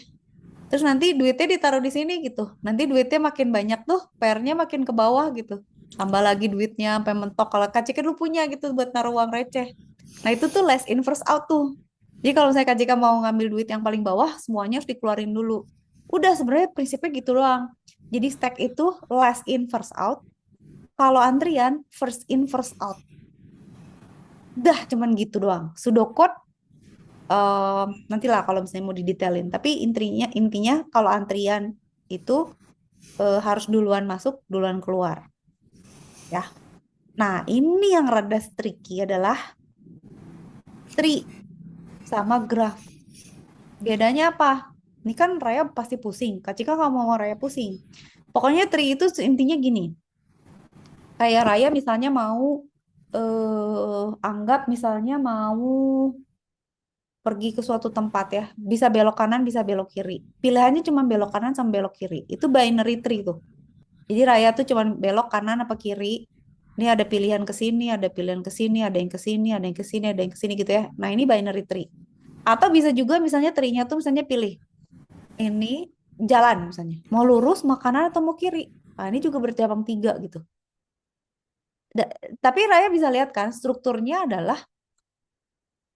Terus nanti duitnya ditaruh di sini gitu. Nanti duitnya makin banyak tuh, pernya makin ke bawah gitu. Tambah lagi duitnya sampai mentok. Kalau KCK dulu punya gitu buat naruh uang receh. Nah itu tuh last in first out tuh. Jadi kalau saya KCK mau ngambil duit yang paling bawah, semuanya harus dikeluarin dulu. Udah sebenarnya prinsipnya gitu doang. Jadi stack itu last in first out. Kalau antrian first in first out. Udah cuman gitu doang. Pseudocode nantilah kalau misalnya mau didetailin. Tapi intinya kalau antrian itu harus duluan masuk, duluan keluar. Ya. Nah, ini yang rada tricky adalah tree sama graph. Bedanya apa? Ini kan Raya pasti pusing. Kak Cika nggak mau Raya pusing. Pokoknya tree itu intinya gini. Kayak Raya misalnya mau anggap misalnya mau pergi ke suatu tempat ya, bisa belok kanan, bisa belok kiri. Pilihannya cuma belok kanan sama belok kiri. Itu binary tree tuh. Jadi Raya tuh cuma belok kanan apa kiri. Ini ada pilihan ke sini, ada pilihan ke sini, ada yang ke sini, ada yang ke sini, ada yang ke sini gitu ya. Nah, ini binary tree. Atau bisa juga misalnya tree-nya tuh misalnya pilih ini jalan misalnya. Mau lurus, mau kanan atau mau kiri. Nah, ini juga bercabang tiga gitu. Da- tapi Raya bisa lihat kan strukturnya adalah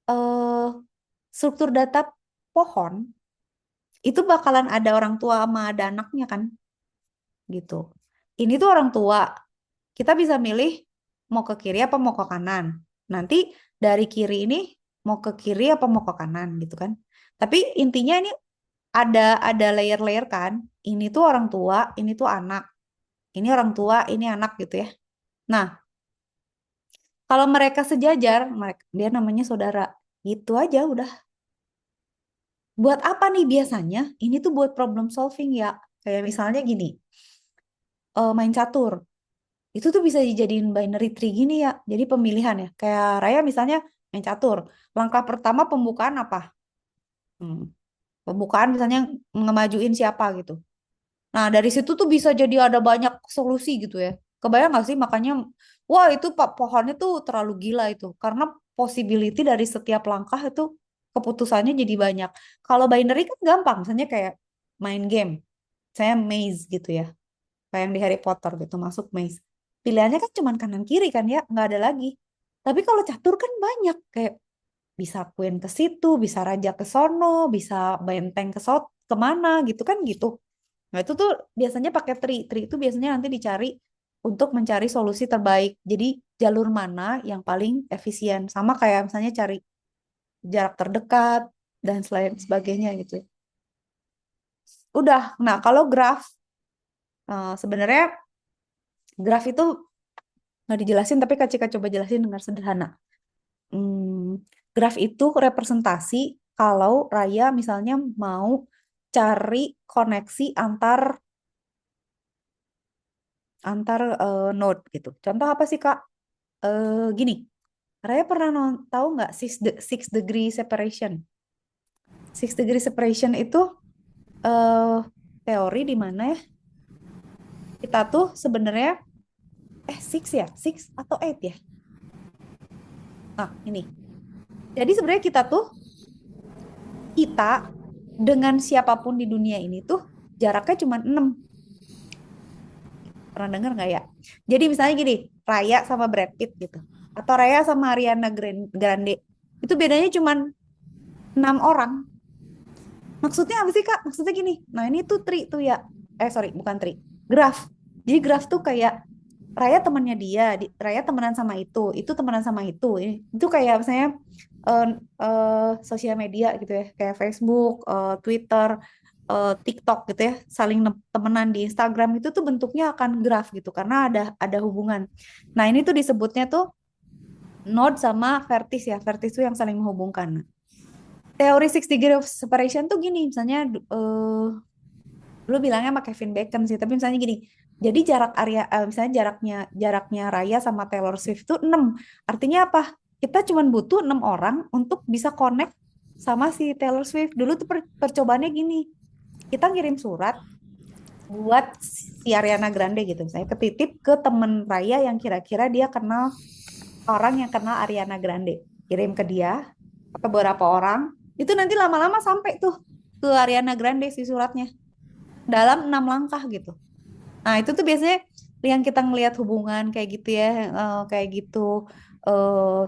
eh struktur data pohon itu bakalan ada orang tua sama ada anaknya kan gitu. Ini tuh orang tua. Kita bisa milih mau ke kiri apa mau ke kanan. Nanti dari kiri ini mau ke kiri apa mau ke kanan gitu kan. Tapi intinya ini ada layer-layer kan. Ini tuh orang tua, ini tuh anak. Ini orang tua, ini anak gitu ya. Nah, kalau mereka sejajar, mereka dia namanya saudara. Gitu aja udah. Buat apa nih biasanya? Ini tuh buat problem solving ya. Kayak misalnya gini, main catur. Itu tuh bisa dijadiin binary tree gini ya. Jadi pemilihan ya. Kayak Raya misalnya main catur. Langkah pertama pembukaan apa? Hmm. Pembukaan misalnya ngemajuin siapa gitu. Nah, dari situ tuh bisa jadi ada banyak solusi gitu ya. Kebayang nggak sih? Makanya, wah itu Pak pohonnya tuh terlalu gila itu. Karena possibility dari setiap langkah itu keputusannya jadi banyak. Kalau binary kan gampang, misalnya kayak main game. Saya maze gitu ya. Kayak yang di Harry Potter gitu, masuk maze. Pilihannya kan cuma kanan kiri kan ya, nggak ada lagi. Tapi kalau catur kan banyak, kayak bisa queen ke situ, bisa raja ke sono, bisa benteng ke kemana gitu kan gitu. Nah, itu tuh biasanya pakai tri. Tri itu biasanya nanti dicari untuk mencari solusi terbaik. Jadi jalur mana yang paling efisien. Sama kayak misalnya cari jarak terdekat dan selain sebagainya gitu. Udah. Nah, kalau graf sebenarnya graf itu nggak dijelasin tapi Kak Cika coba jelasin dengan sederhana. Graf itu representasi kalau Raya misalnya mau cari koneksi antar antar node gitu. Contoh apa sih Kak? Gini, Raya pernah tahu nggak six degree separation? Six degree separation itu eh teori di mana ya kita tuh sebenarnya six ya, six atau eight ya. Nah, ini. Jadi sebenarnya kita dengan siapapun di dunia ini tuh jaraknya cuma 6. Pernah dengar nggak ya? Jadi misalnya gini, Raya sama Brad Pitt gitu. Atau Raya sama Ariana Grande. Itu bedanya cuma 6 orang. Maksudnya apa sih Kak? Maksudnya gini. Nah ini tuh tri tuh ya. Sorry, bukan tri. Graf. Jadi graf tuh kayak Raya temannya dia, Raya temenan sama itu temenan sama itu. Itu kayak misalnya sosial media gitu ya, kayak Facebook, Twitter, TikTok gitu ya, saling temenan di Instagram itu tuh bentuknya akan graf gitu karena ada hubungan. Nah ini tuh disebutnya tuh node sama vertis ya, vertis itu yang saling menghubungkan. Teori six degree of separation tuh gini, misalnya lu bilangnya sama Kevin Bacon sih, tapi misalnya gini, jadi jarak area misalnya jaraknya Raya sama Taylor Swift tuh 6. Artinya apa? Kita cuma butuh 6 orang untuk bisa connect sama si Taylor Swift. Dulu tuh percobaannya gini. Kita ngirim surat buat si Ariana Grande gitu, misalnya ketitip ke temen Raya yang kira-kira dia kenal orang yang kenal Ariana Grande. Kirim ke dia atau beberapa orang. Itu nanti lama-lama sampai tuh ke Ariana Grande si suratnya dalam 6 langkah gitu. Nah, itu tuh biasanya yang kita ngelihat hubungan kayak gitu ya, kayak gitu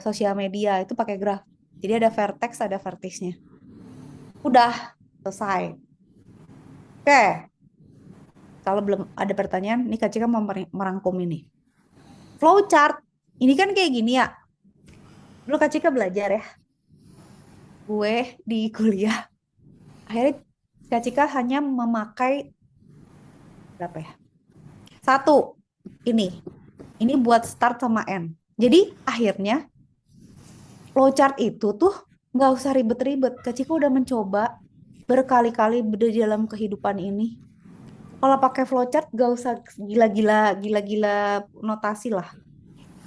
sosial media itu pakai graf. Jadi ada vertex, ada vertisnya. Udah selesai. Oke, kalau belum ada pertanyaan, nih Kak Cika mau merangkum ini. Flowchart, ini kan kayak gini ya. Dulu Kak Cika belajar ya. Gue di kuliah. Akhirnya Kak Cika hanya memakai berapa ya? Satu, ini. Ini buat start sama end. Jadi akhirnya flowchart itu tuh nggak usah ribet-ribet. Kak Cika udah mencoba berkali-kali di dalam kehidupan ini. Kalau pakai flowchart gak usah gila-gila notasi lah.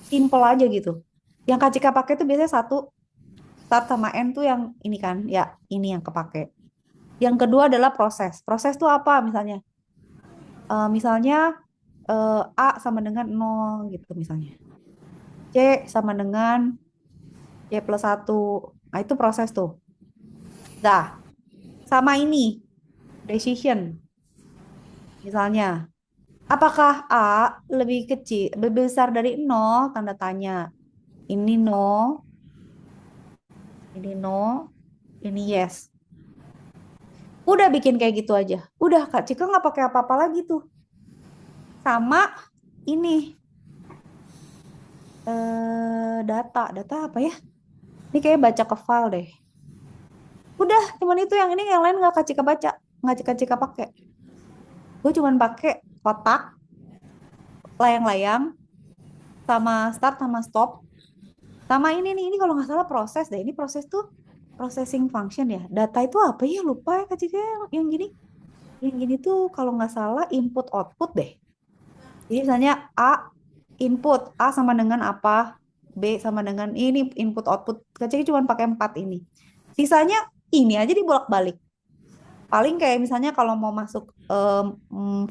Simple aja gitu. Yang Kak Cika pakai tuh biasanya satu, start sama end tuh yang ini kan, ya ini yang kepake. Yang kedua adalah proses. Proses tuh apa misalnya? Misalnya A sama dengan 0 gitu misalnya. C sama dengan Y+1. Nah itu proses tuh. Dah, sama ini, decision. Misalnya, apakah A lebih kecil, lebih besar dari 0? Tanda tanya. Ini no, ini no, ini yes. Udah bikin kayak gitu aja. Udah Kak Cika nggak pakai apa-apa lagi tuh. Sama ini data apa ya? Ini kayak baca ke file deh. Udah, cuman itu yang lain nggak Kak Cika baca, nggak Kak Cika pakai. Gue cuman pakai kotak, layang-layang, sama start sama stop, sama ini kalau nggak salah proses deh. Ini proses tuh processing function ya. Data itu apa ya? Lupa ya Kak Cika yang gini. Yang gini tuh kalau nggak salah input output deh. Jadi misalnya A input A sama dengan apa, B sama dengan ini input output. Kak Cika cuma pakai 4 ini. Sisanya ini aja dibolak-balik. Paling kayak misalnya kalau mau masuk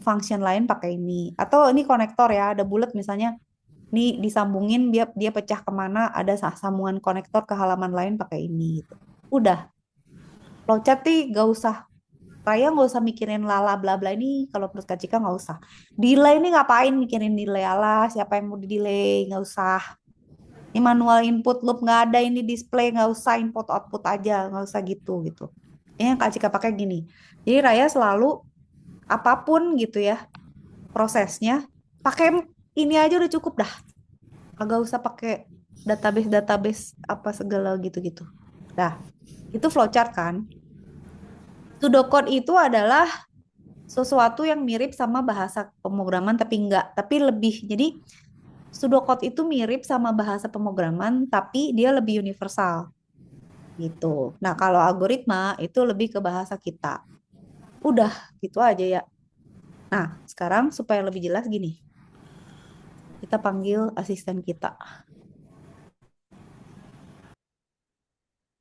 function lain pakai ini. Atau ini konektor ya, ada bulat misalnya. Nih disambungin dia dia pecah kemana, ada sambungan konektor ke halaman lain pakai ini gitu. Udah, flowchart nih gak usah. Raya nggak usah mikirin lala bla bla ini kalau menurut Kak Cika nggak usah. Delay ini ngapain mikirin delay ala siapa yang mau di delay nggak usah. Ini manual input loop nggak ada ini display nggak usah input output aja nggak usah gitu gitu. Ini yang Kak Cika pakai gini. Jadi Raya selalu apapun gitu ya prosesnya pakai ini aja udah cukup dah. Agak usah pakai database apa segala gitu-gitu. Dah, itu flowchart kan. Pseudocode itu adalah sesuatu yang mirip sama bahasa pemrograman tapi enggak, tapi lebih. Jadi pseudocode itu mirip sama bahasa pemrograman tapi dia lebih universal gitu. Nah, kalau algoritma itu lebih ke bahasa kita. Udah, gitu aja ya. Nah, sekarang supaya lebih jelas gini. Kita panggil asisten kita.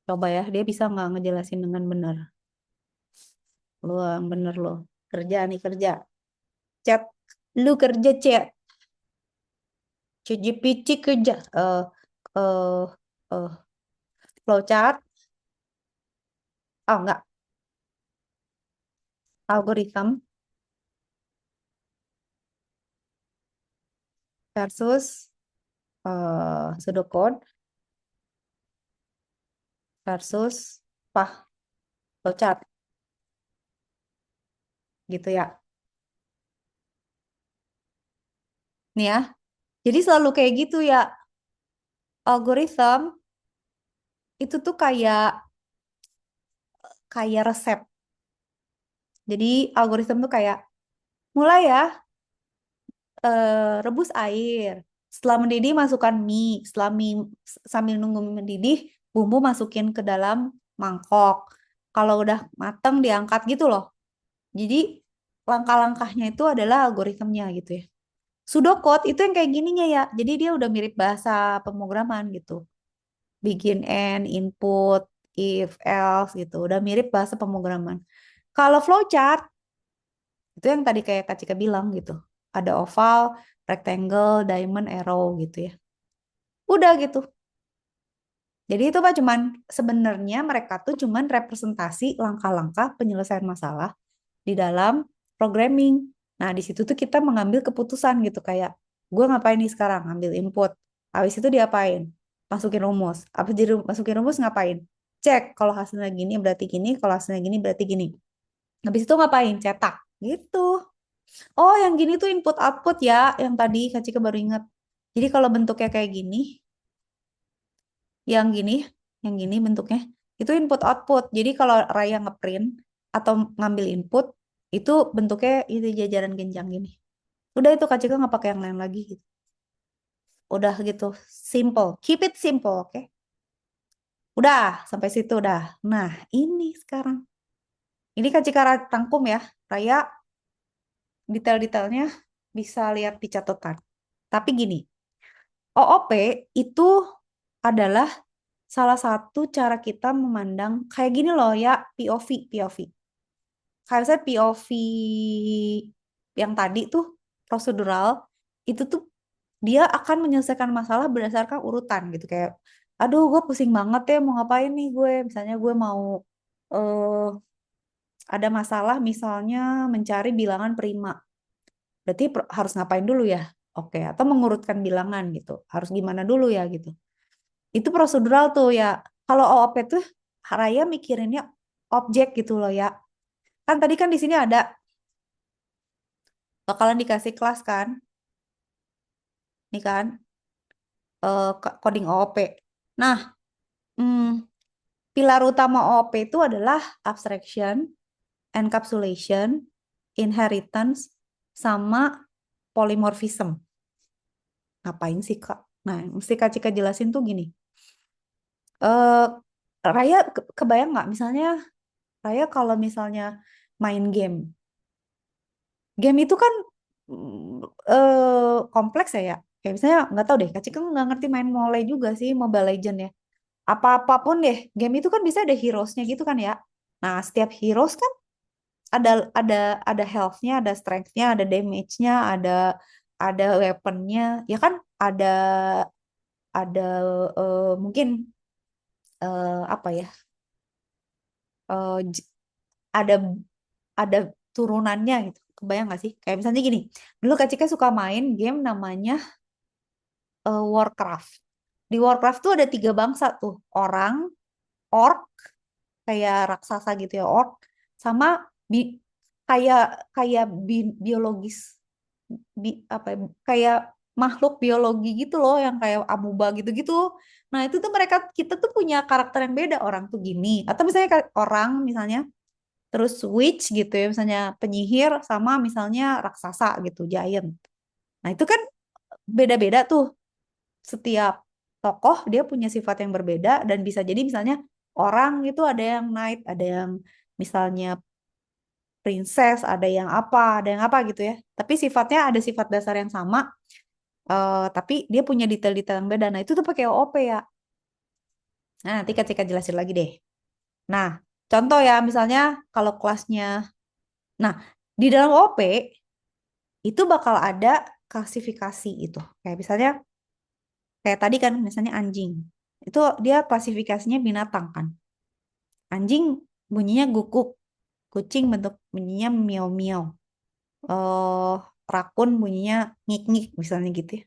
Coba ya, dia bisa nggak ngejelasin dengan benar. Lu yang bener lo. Kerja nih, kerja. Chat. Lu kerja, chat. ChatGPT kerja. Eh, eh, flowchart. Oh, enggak. Algorithm versus pseudocode versus flowchart. Gitu ya. Nih ya. Jadi selalu kayak gitu ya. Algorithm itu tuh kayak kayak resep. Jadi algorithm tuh kayak mulai ya, rebus air. Setelah mendidih masukkan mie. Sambil nunggu mie mendidih, bumbu masukin ke dalam mangkok. Kalau udah mateng diangkat gitu loh. Jadi langkah-langkahnya itu adalah algoritmnya gitu ya. Pseudocode itu yang kayak gininya ya. Jadi dia udah mirip bahasa pemrograman gitu. Begin end, input, if, else gitu. Udah mirip bahasa pemrograman. Kalau flowchart itu yang tadi kayak Kak Cika bilang gitu. Ada oval, rectangle, diamond, arrow gitu ya. Udah gitu. Jadi itu Pak cuman sebenarnya mereka tuh cuman representasi langkah-langkah penyelesaian masalah di dalam programming. Nah, di situ tuh kita mengambil keputusan gitu kayak gue ngapain nih sekarang? Ambil input. Habis itu diapain? Masukin rumus. Habis jadi masukin rumus ngapain? Cek kalau hasilnya gini berarti gini, kalau hasilnya gini berarti gini. Habis itu ngapain? Cetak. Gitu. Oh, yang gini tuh input output ya, yang tadi Kak Cika baru ingat. Jadi kalau bentuknya kayak gini, yang gini, yang gini bentuknya, itu input output. Jadi kalau Raya ngeprint atau ngambil input, itu bentuknya itu jajaran genjang gini. Udah itu Kak Cika nggak pakai yang lain lagi gitu. Udah gitu, simple. Keep it simple, oke? Udah, sampai situ udah. Nah, ini sekarang. Ini Kak Cika rangkum ya. Raya detail-detailnya bisa lihat di catatan. Tapi gini, OOP itu adalah salah satu cara kita memandang kayak gini loh ya, POV. Kayak misalnya POV yang tadi tuh prosedural itu tuh dia akan menyelesaikan masalah berdasarkan urutan gitu kayak aduh gue pusing banget ya mau ngapain nih gue misalnya gue mau eh ada masalah misalnya mencari bilangan prima berarti harus ngapain dulu ya oke atau mengurutkan bilangan gitu harus gimana dulu ya gitu itu prosedural tuh ya kalau OOP tuh Raya mikirinnya objek gitu loh ya kan tadi kan di sini ada bakalan dikasih kelas kan nih kan coding OOP. Nah, hmm, pilar utama OOP itu adalah abstraction, encapsulation, inheritance, sama polymorphism. Ngapain sih, Kak? Nah, mesti Kak Cika jelasin tuh gini. Eh, Raya kebayang nggak? Misalnya, Raya kalau misalnya main game. Game itu kan kompleks ya. Kayak misalnya, nggak tahu deh, Kak Cika nggak ngerti main Mobile juga sih, Mobile Legend ya. Apa-apapun deh, game itu kan bisa ada heroes-nya gitu kan ya. Nah, setiap heroes kan ada health-nya, ada strength-nya, ada damage-nya, ada weapon-nya, ya kan? Ada mungkin apa ya? eh, j- ada ada turunannya gitu. Kebayang gak sih? Kayak misalnya gini, dulu Kak Cika suka main game namanya Warcraft. Di Warcraft tuh ada 3 bangsa tuh, orang, orc, kayak raksasa gitu ya, orc, sama kayak kayak biologis, apa ya, kayak makhluk biologi gitu loh, yang kayak amuba gitu-gitu. Nah itu tuh kita tuh punya karakter yang beda, orang tuh gini, atau misalnya orang misalnya terus witch gitu ya, misalnya penyihir sama misalnya raksasa gitu, giant. Nah itu kan beda-beda tuh, setiap tokoh dia punya sifat yang berbeda, dan bisa jadi misalnya orang itu ada yang knight, ada yang misalnya princess, ada yang apa gitu ya. Tapi sifatnya ada sifat dasar yang sama, tapi dia punya detail-detail yang beda. Nah itu tuh pakai OOP ya. Nah nanti ketika jelasin lagi deh. Nah contoh ya, misalnya kalau kelasnya, nah di dalam OOP itu bakal ada klasifikasi itu. Kayak misalnya, kayak tadi kan misalnya anjing. Itu dia klasifikasinya binatang kan. Anjing bunyinya guguk, kucing bentuk bunyinya miau miau, eh rakun bunyinya ngik ngik misalnya gitu ya.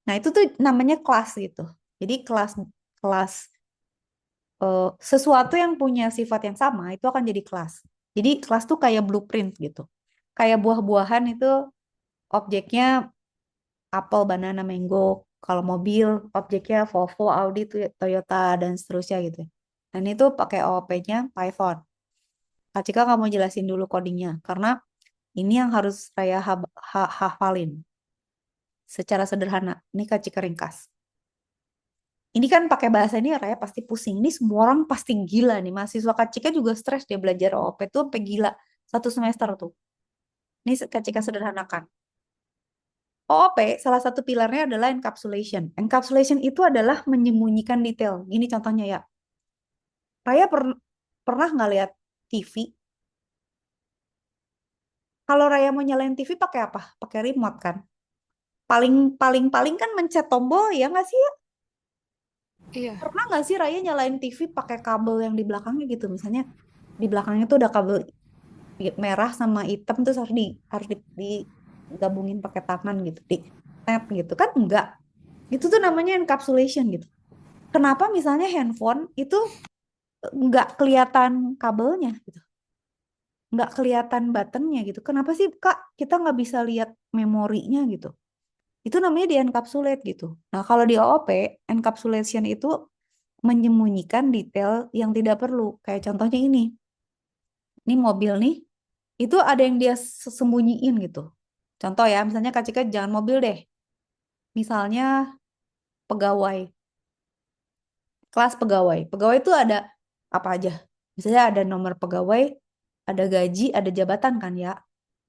Nah itu tuh namanya kelas gitu. Jadi kelas kelas sesuatu yang punya sifat yang sama itu akan jadi kelas. Jadi kelas tuh kayak blueprint gitu. Kayak buah-buahan itu objeknya apel, banana, mango. Kalau mobil objeknya Volvo, Audi, Toyota dan seterusnya gitu. Dan itu pakai OOP-nya Python. Kak Cika nggak mau jelasin dulu codingnya karena ini yang harus saya hafalin secara sederhana. Ini Kak Cika ringkas. Ini kan pakai bahasa ini Raya pasti pusing. Ini semua orang pasti gila nih. Mahasiswa Kak Cika juga stres dia belajar OOP tuh sampai gila. 1 semester tuh. Ini Kak Cika sederhanakan. OOP salah satu pilarnya adalah encapsulation. Encapsulation itu adalah menyembunyikan detail. Gini contohnya ya. Raya pernah nggak lihat TV? Kalau Raya mau nyalain TV pakai apa? Pakai remote kan? Paling paling paling kan mencet tombol ya nggak sih? Iya. Pernah nggak sih Raya nyalain TV pakai kabel yang di belakangnya gitu? Misalnya di belakangnya tuh ada kabel merah sama hitam, terus harus digabungin pakai tangan gitu, di tap gitu kan? Enggak. Itu tuh namanya encapsulation gitu. Kenapa misalnya handphone itu nggak kelihatan kabelnya gitu? Nggak kelihatan buttonnya gitu. Kenapa sih Kak kita nggak bisa lihat memorinya gitu? Itu namanya di encapsulate gitu. Nah, kalau di OOP, encapsulation itu menyembunyikan detail yang tidak perlu. Kayak contohnya ini mobil nih, itu ada yang dia sembunyiin gitu. Contoh ya, misalnya Kak Cika jangan mobil deh. Misalnya pegawai, kelas pegawai. Pegawai itu ada apa aja? Misalnya ada nomor pegawai, ada gaji, ada jabatan kan ya.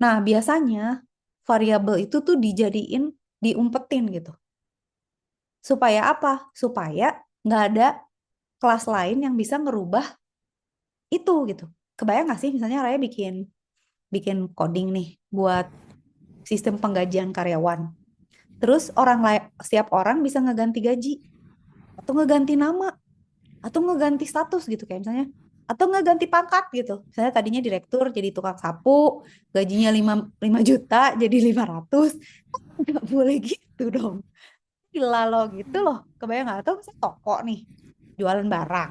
Nah, biasanya variabel itu tuh diumpetin gitu. Supaya apa? Supaya nggak ada kelas lain yang bisa ngerubah itu gitu. Kebayang nggak sih misalnya Raya bikin bikin coding nih buat sistem penggajian karyawan. Terus setiap orang bisa ngeganti gaji atau ngeganti nama atau ngeganti status gitu, kayak misalnya atau ngeganti pangkat gitu. Misalnya tadinya direktur jadi tukang sapu, gajinya 5 juta jadi 500. Nggak boleh gitu dong. Gila loh gitu loh. Kebayang nggak? Atau misalnya toko nih jualan barang,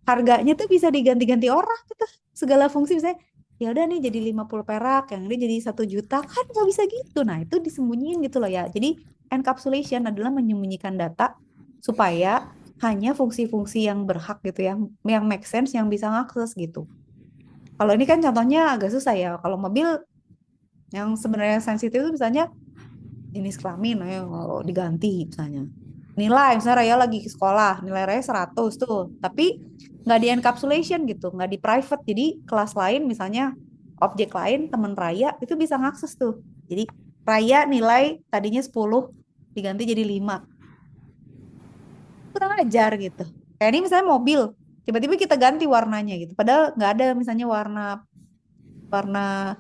harganya tuh bisa diganti-ganti orang gitu, segala fungsi. Misalnya ya udah nih jadi 50 perak, yang ini jadi 1 juta, kan nggak bisa gitu. Nah itu disembunyiin gitu loh ya. Jadi encapsulation adalah menyembunyikan data supaya hanya fungsi-fungsi yang berhak gitu, yang make sense, yang bisa ngakses gitu. Kalau ini kan contohnya agak susah ya. Kalau mobil yang sebenarnya sensitif itu misalnya jenis kelamin, ayo diganti misalnya. Nilai, misalnya Raya lagi ke sekolah, nilai Raya 100 tuh, tapi nggak di encapsulation gitu, nggak di private, jadi kelas lain misalnya objek lain teman Raya itu bisa ngakses tuh. Jadi Raya nilai tadinya 10 diganti jadi 5. Kurang ajar gitu. Kayak ini misalnya mobil, tiba-tiba kita ganti warnanya gitu, padahal nggak ada misalnya warna warna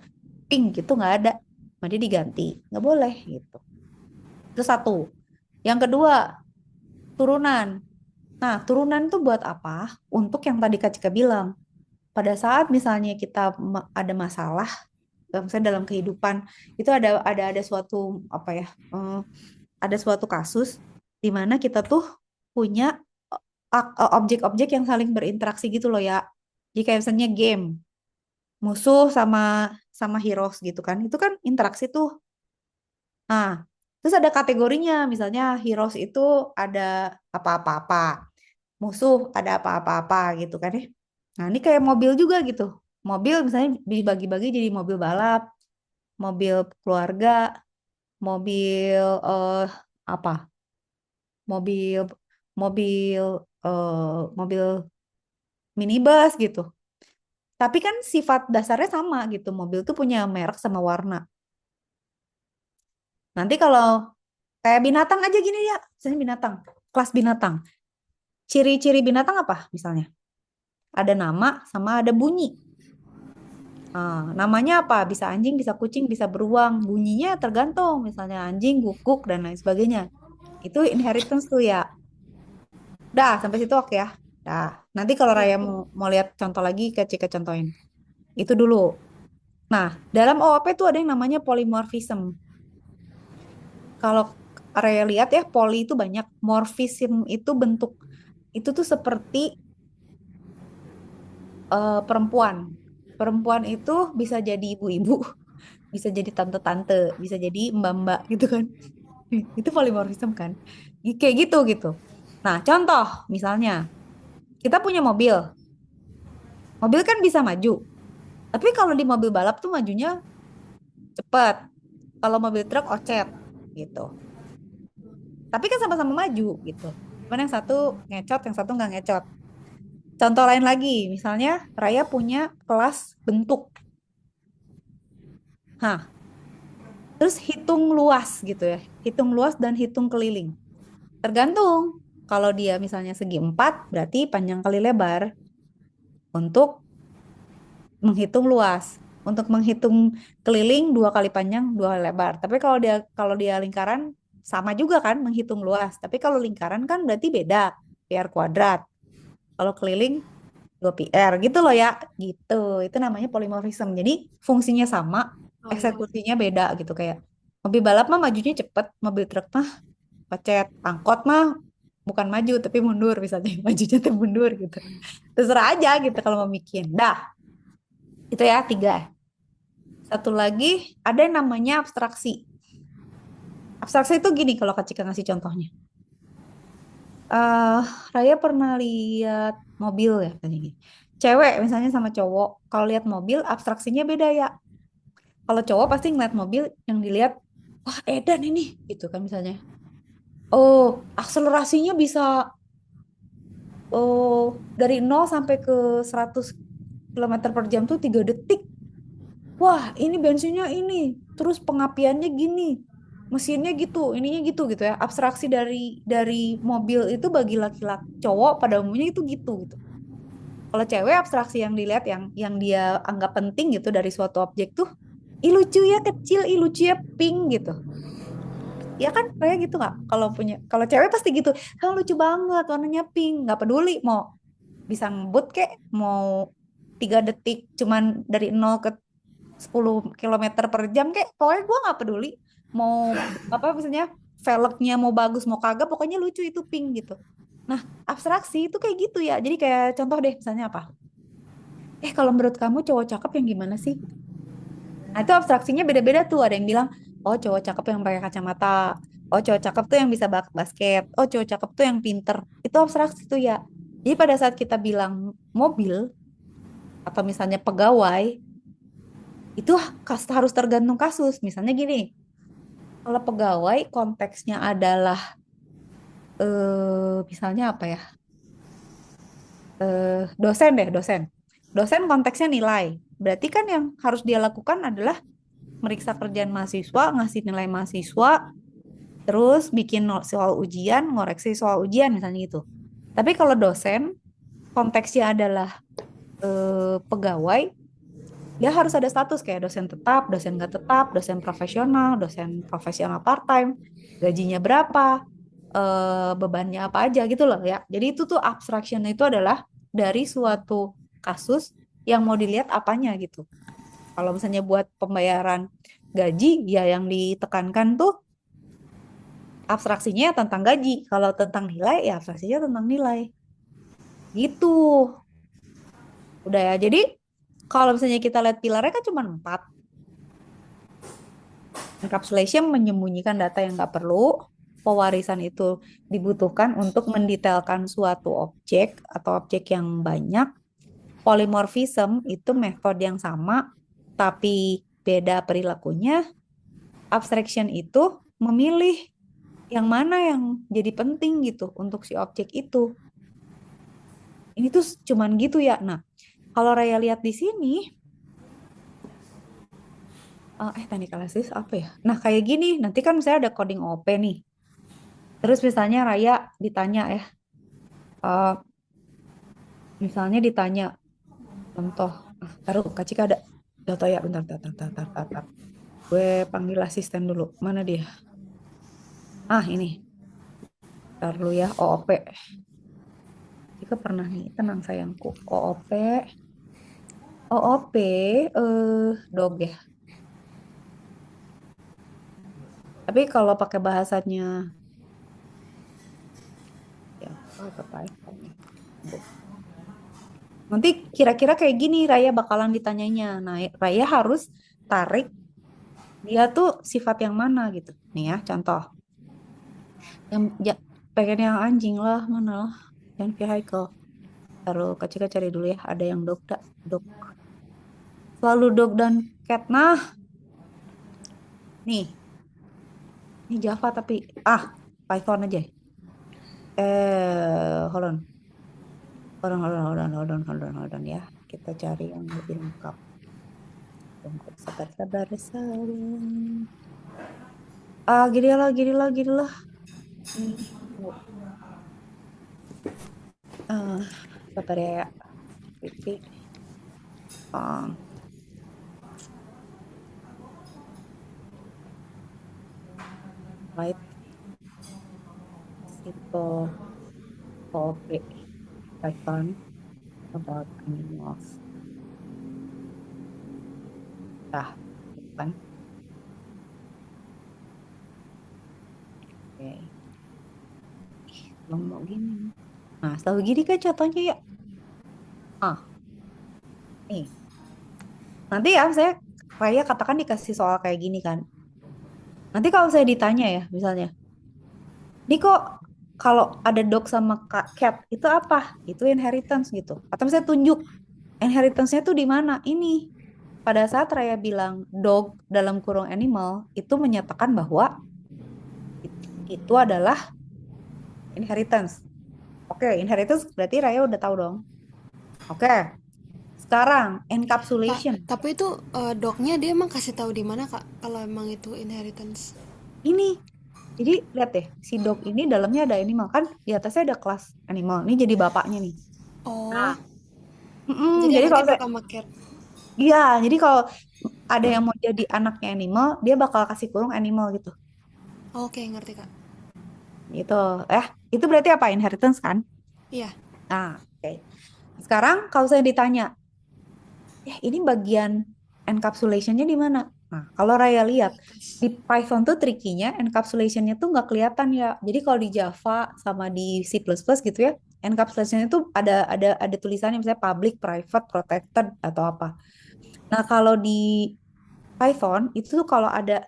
pink gitu nggak ada. Nah, dia diganti, nggak boleh gitu. Itu satu. Yang kedua, turunan. Nah, turunan itu buat apa? Untuk yang tadi Kak Cika bilang, pada saat misalnya kita ada masalah, misalnya dalam kehidupan itu ada suatu apa ya, ada suatu kasus di mana kita tuh punya objek-objek yang saling berinteraksi gitu loh ya. Jika misalnya game musuh sama sama heroes gitu kan, itu kan interaksi tuh. Nah, terus ada kategorinya, misalnya heroes itu ada apa-apa-apa, musuh ada apa-apa-apa gitu kan ya. Nah, ini kayak mobil juga gitu. Mobil misalnya dibagi-bagi jadi mobil balap, mobil keluarga, mobil apa? Mobil mobil mobil minibus gitu. Tapi kan sifat dasarnya sama gitu. Mobil tuh punya merek sama warna. Nanti kalau kayak binatang aja gini ya, misalnya binatang, kelas binatang. Ciri-ciri binatang apa misalnya? Ada nama sama ada bunyi. Namanya apa? Bisa anjing, bisa kucing, bisa beruang. Bunyinya tergantung, misalnya anjing, guguk, dan lain sebagainya. Itu inheritance tuh ya. Dah, sampai situ oke ya. Dah, nanti kalau Iya, Raya oke. mau lihat contoh lagi, ke Cika contohin. Itu dulu. Nah, dalam OOP tuh ada yang namanya polymorphism. Kalau Raya lihat ya, poly itu banyak. Morphism itu bentuk. Itu tuh seperti perempuan. Perempuan itu bisa jadi ibu-ibu, bisa jadi tante-tante, bisa jadi mbak-mbak gitu kan. Itu polymorphism kan. Kayak gitu gitu. Nah, contoh misalnya kita punya mobil. Mobil kan bisa maju. Tapi kalau di mobil balap tuh majunya cepet. Kalau mobil truk ocet gitu. Tapi kan sama-sama maju gitu. Cuman yang satu ngecot, yang satu nggak ngecot. Contoh lain lagi, misalnya Raya punya kelas bentuk. Hah, terus hitung luas gitu ya. Hitung luas dan hitung keliling. Tergantung. Kalau dia misalnya segi 4, berarti panjang kali lebar untuk menghitung luas. Untuk menghitung keliling 2 kali panjang, 2 kali lebar. Tapi kalau dia lingkaran sama juga kan menghitung luas. Tapi kalau lingkaran kan berarti beda. PR kuadrat. Kalau keliling 2PR gitu loh ya. Gitu. Itu namanya polymorphism. Jadi fungsinya sama, Oh iya. eksekusinya beda gitu kayak mobil balap mah majunya cepet, mobil truk mah macet, angkot mah bukan maju tapi mundur misalnya, majunya tuh mundur gitu. Terserah aja gitu kalau mau bikin. Dah, itu ya 3. Satu lagi ada yang namanya abstraksi. Abstraksi itu gini kalau Kak Cika ngasih contohnya. eh Raya pernah lihat mobil ya tadi gini. Cewek misalnya sama cowok, kalau lihat mobil abstraksinya beda ya. Kalau cowok pasti ngeliat mobil yang dilihat, wah edan ini gitu kan misalnya. Oh, akselerasinya bisa dari 0 sampai ke 100 km/jam tuh 3 detik. Wah, ini bensinnya ini, terus pengapiannya gini, mesinnya gitu, ininya gitu gitu ya. Abstraksi dari mobil itu bagi laki-laki cowok pada umumnya itu gitu gitu. Kalau cewek abstraksi yang dilihat yang dia anggap penting gitu dari suatu objek tuh, ih lucu ya kecil, ih lucu ya pink gitu. Ya kan kayak gitu nggak? Kalau cewek pasti gitu. Kamu lucu banget, warnanya pink, nggak peduli mau bisa ngebut kek, mau 3 detik cuman dari 0 ke 10 km/jam kek, pokoknya gue nggak peduli mau apa misalnya velgnya mau bagus mau kagak pokoknya lucu itu pink gitu. Nah, abstraksi itu kayak gitu ya. Jadi kayak contoh deh misalnya apa? Kalau menurut kamu cowok cakep yang gimana sih? Nah, itu abstraksinya beda-beda tuh. Ada yang bilang, oh cowok cakep yang pakai kacamata. Oh cowok cakep tuh yang bisa basket. Oh cowok cakep tuh yang pinter. Itu abstraksi tuh ya. Jadi pada saat kita bilang mobil atau misalnya pegawai, itu harus tergantung kasus. Misalnya gini, kalau pegawai konteksnya adalah misalnya apa ya? Dosen deh, dosen. Dosen konteksnya nilai. Berarti kan yang harus dia lakukan adalah meriksa kerjaan mahasiswa, ngasih nilai mahasiswa, terus bikin soal ujian, ngoreksi soal ujian misalnya gitu. Tapi kalau dosen konteksnya adalah pegawai, dia harus ada status kayak dosen tetap, dosen nggak tetap, dosen profesional part-time, gajinya berapa, bebannya apa aja gitu loh ya. Jadi itu tuh abstraction itu adalah dari suatu kasus yang mau dilihat apanya gitu. Kalau misalnya buat pembayaran gaji, ya yang ditekankan tuh abstraksinya tentang gaji. Kalau tentang nilai, ya abstraksinya tentang nilai. Gitu. Udah ya. Jadi kalau misalnya kita lihat pilarnya kan cuma 4. Encapsulation menyembunyikan data yang nggak perlu. Pewarisan itu dibutuhkan untuk mendetailkan suatu objek atau objek yang banyak. Polymorphism itu metode yang sama, tapi beda perilakunya. Abstraction itu memilih yang mana yang jadi penting gitu untuk si objek itu. Ini tuh cuman gitu ya. Nah, kalau Raya lihat di sini, teknik analisis apa ya? Nah, kayak gini, nanti kan misalnya ada coding OP nih. Terus misalnya Raya ditanya ya, eh, misalnya ditanya, contoh, taruh Kak Cika ada, contoh ya, bentar, bentar. Gue panggil asisten dulu, mana dia? Ini, ntar dulu ya, OOP. Cika pernah nih, tenang sayangku, OOP, dog ya. Tapi kalau pakai bahasanya, ya, apa Python ya. Nanti kira-kira kayak gini Raya bakalan ditanyanya. Nah, Raya harus tarik dia tuh sifat yang mana gitu. Nih ya, contoh. Yang pengen yang anjing lah, mana lah. Yang vehicle. Taruh Kak cari dulu ya. Ada yang dog, dog. Selalu dog dan cat. Nah, nih. Ini Java tapi Python aja. Hold on. Hold on ya. Kita cari yang lebih lengkap. Tunggu, sabar. Gini lah. Sabar ya. Titik. Right. Simple. OOP. Python about animals. Kan. Oke. Mau gini. Nah, setahu gini kan contohnya ya. Nih. Nanti ya, saya Raya katakan dikasih soal kayak gini kan. Nanti kalau saya ditanya ya, misalnya, ini kok kalau ada dog sama cat itu apa? Itu inheritance gitu. Atau misalnya tunjuk inheritance-nya tuh di mana? Ini. Pada saat Raya bilang dog dalam kurung animal, itu menyatakan bahwa itu adalah inheritance. Oke, inheritance berarti Raya udah tahu dong. Oke. Sekarang encapsulation. Tapi itu dognya dia emang kasih tahu di mana Kak kalau emang itu inheritance. Ini. Jadi lihat deh, si dog ini dalamnya ada animal kan, di atasnya ada kelas animal. Ini jadi bapaknya nih. Oh. Nah, Jadi kalau anaknya pertama cat. iya, jadi kalau ada yang mau jadi anaknya animal, dia bakal kasih kurung animal gitu. Oke, ngerti Kak. Gitu. Itu berarti apa? Inheritance kan? Iya. Nah, oke. Sekarang kalau saya ditanya, ini bagian encapsulation-nya di mana? Nah, kalau Raya lihat di Python tuh trikinya encapsulation-nya tuh nggak kelihatan ya. Jadi kalau di Java sama di C++ gitu ya, encapsulation itu ada tulisannya misalnya public, private, protected atau apa. Nah, kalau di Python itu tuh kalau ada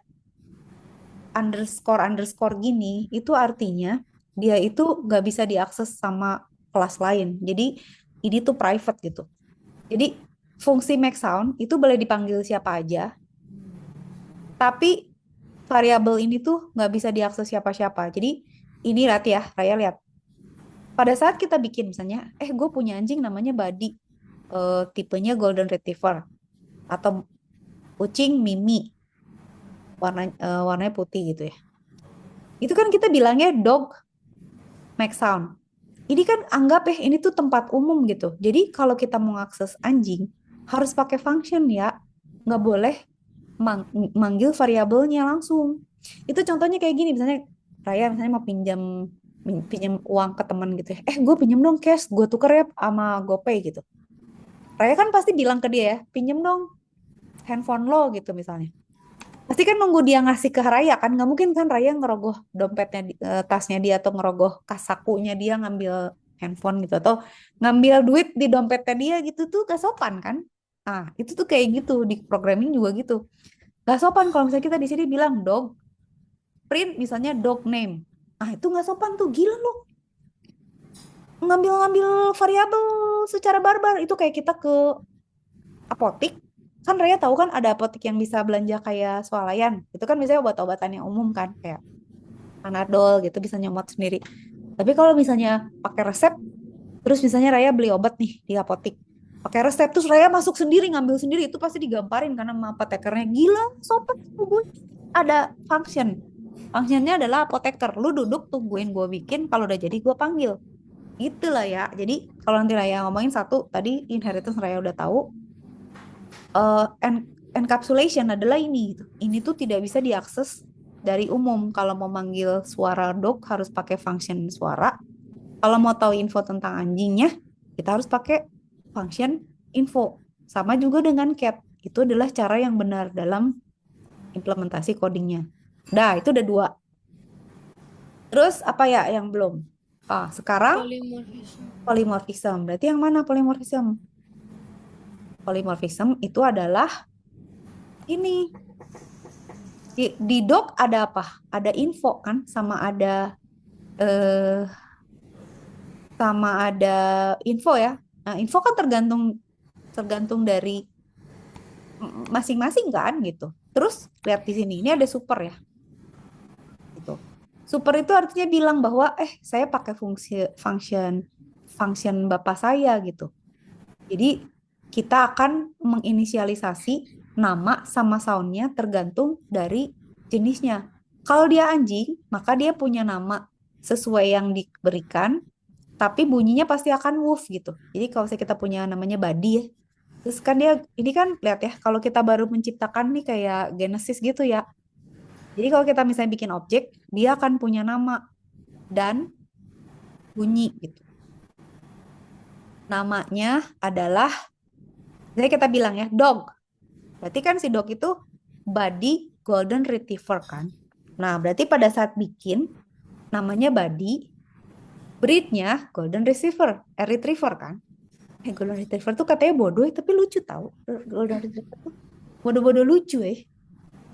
underscore gini, itu artinya dia itu nggak bisa diakses sama kelas lain. Jadi ini tuh private gitu. Jadi fungsi make sound itu boleh dipanggil siapa aja, tapi variabel ini tuh nggak bisa diakses siapa-siapa. Jadi ini lihat ya, Raya lihat. Pada saat kita bikin misalnya, gue punya anjing namanya Buddy, tipenya Golden Retriever, atau kucing Mimi, warnanya putih gitu ya. Itu kan kita bilangnya dog make sound. Ini kan anggap ini tuh tempat umum gitu. Jadi kalau kita mau akses anjing, harus pakai function ya, nggak boleh manggil variabelnya langsung. Itu contohnya kayak gini, misalnya Raya misalnya mau pinjam uang ke teman gitu ya. Gue pinjam dong cash, gue tuker ya sama GoPay gitu. Raya kan pasti bilang ke dia ya, pinjam dong handphone lo gitu misalnya. Pasti kan nunggu dia ngasih ke Raya kan, nggak mungkin kan Raya ngerogoh dompetnya, tasnya dia atau ngerogoh sakunya dia ngambil handphone gitu atau ngambil duit di dompetnya dia gitu tuh gak sopan kan? Ah, itu tuh kayak gitu di programming juga gitu. Gak sopan kalau misalnya kita di sini bilang dog, print misalnya dog name. Ah, itu gak sopan tuh, gila loh. Ngambil-ngambil variabel secara barbar. Itu kayak kita ke apotik. Kan Raya tahu kan ada apotik yang bisa belanja kayak swalayan. Itu kan misalnya obat-obatan yang umum kan. Kayak Panadol gitu bisa nyomot sendiri. Tapi kalau misalnya pakai resep, terus misalnya Raya beli obat nih di apotik. Pakai resep, terus Raya masuk sendiri, ngambil sendiri. Itu pasti digamparin karena sama apotekernya. Gila, sopan gue. Ada function. Functionnya adalah apoteker. Lu duduk tungguin gue bikin, kalau udah jadi gue panggil. Itulah ya. Jadi kalau nanti Raya ngomongin satu, tadi inheritance Raya udah tahu. Encapsulation adalah ini gitu. Ini tuh tidak bisa diakses dari umum. Kalau mau manggil suara dog harus pakai function suara. Kalau mau tahu info tentang anjingnya, kita harus pakai function info. Sama juga dengan cat. Itu adalah cara yang benar dalam implementasi codingnya. Dah, itu udah dua. Terus apa ya yang belum? Sekarang Polymorphism. polymorphism. Berarti yang mana polymorphism? Polymorphism itu adalah ini. Di doc ada apa? Ada info kan, eh, sama ada info ya. Nah, info kan tergantung tergantung dari masing-masing kan gitu. Terus lihat di sini, ini ada super ya. Gitu. Super itu artinya bilang bahwa saya pakai function function bapak saya gitu. Jadi kita akan menginisialisasi nama sama soundnya tergantung dari jenisnya. Kalau dia anjing, maka dia punya nama sesuai yang diberikan, tapi bunyinya pasti akan woof gitu. Jadi kalau misalnya kita punya namanya Buddy ya, terus kan dia, ini kan lihat ya, kalau kita baru menciptakan nih kayak Genesis gitu ya. Jadi kalau kita misalnya bikin objek, dia akan punya nama dan bunyi gitu. Namanya adalah, jadi kita bilang ya, dog. Berarti kan si dog itu Buddy Golden Retriever kan. Nah, berarti pada saat bikin, namanya Buddy, breednya Golden Retriever kan. Golden Retriever tuh katanya bodoh, tapi lucu tau. Golden Retriever tuh bodoh-bodoh lucu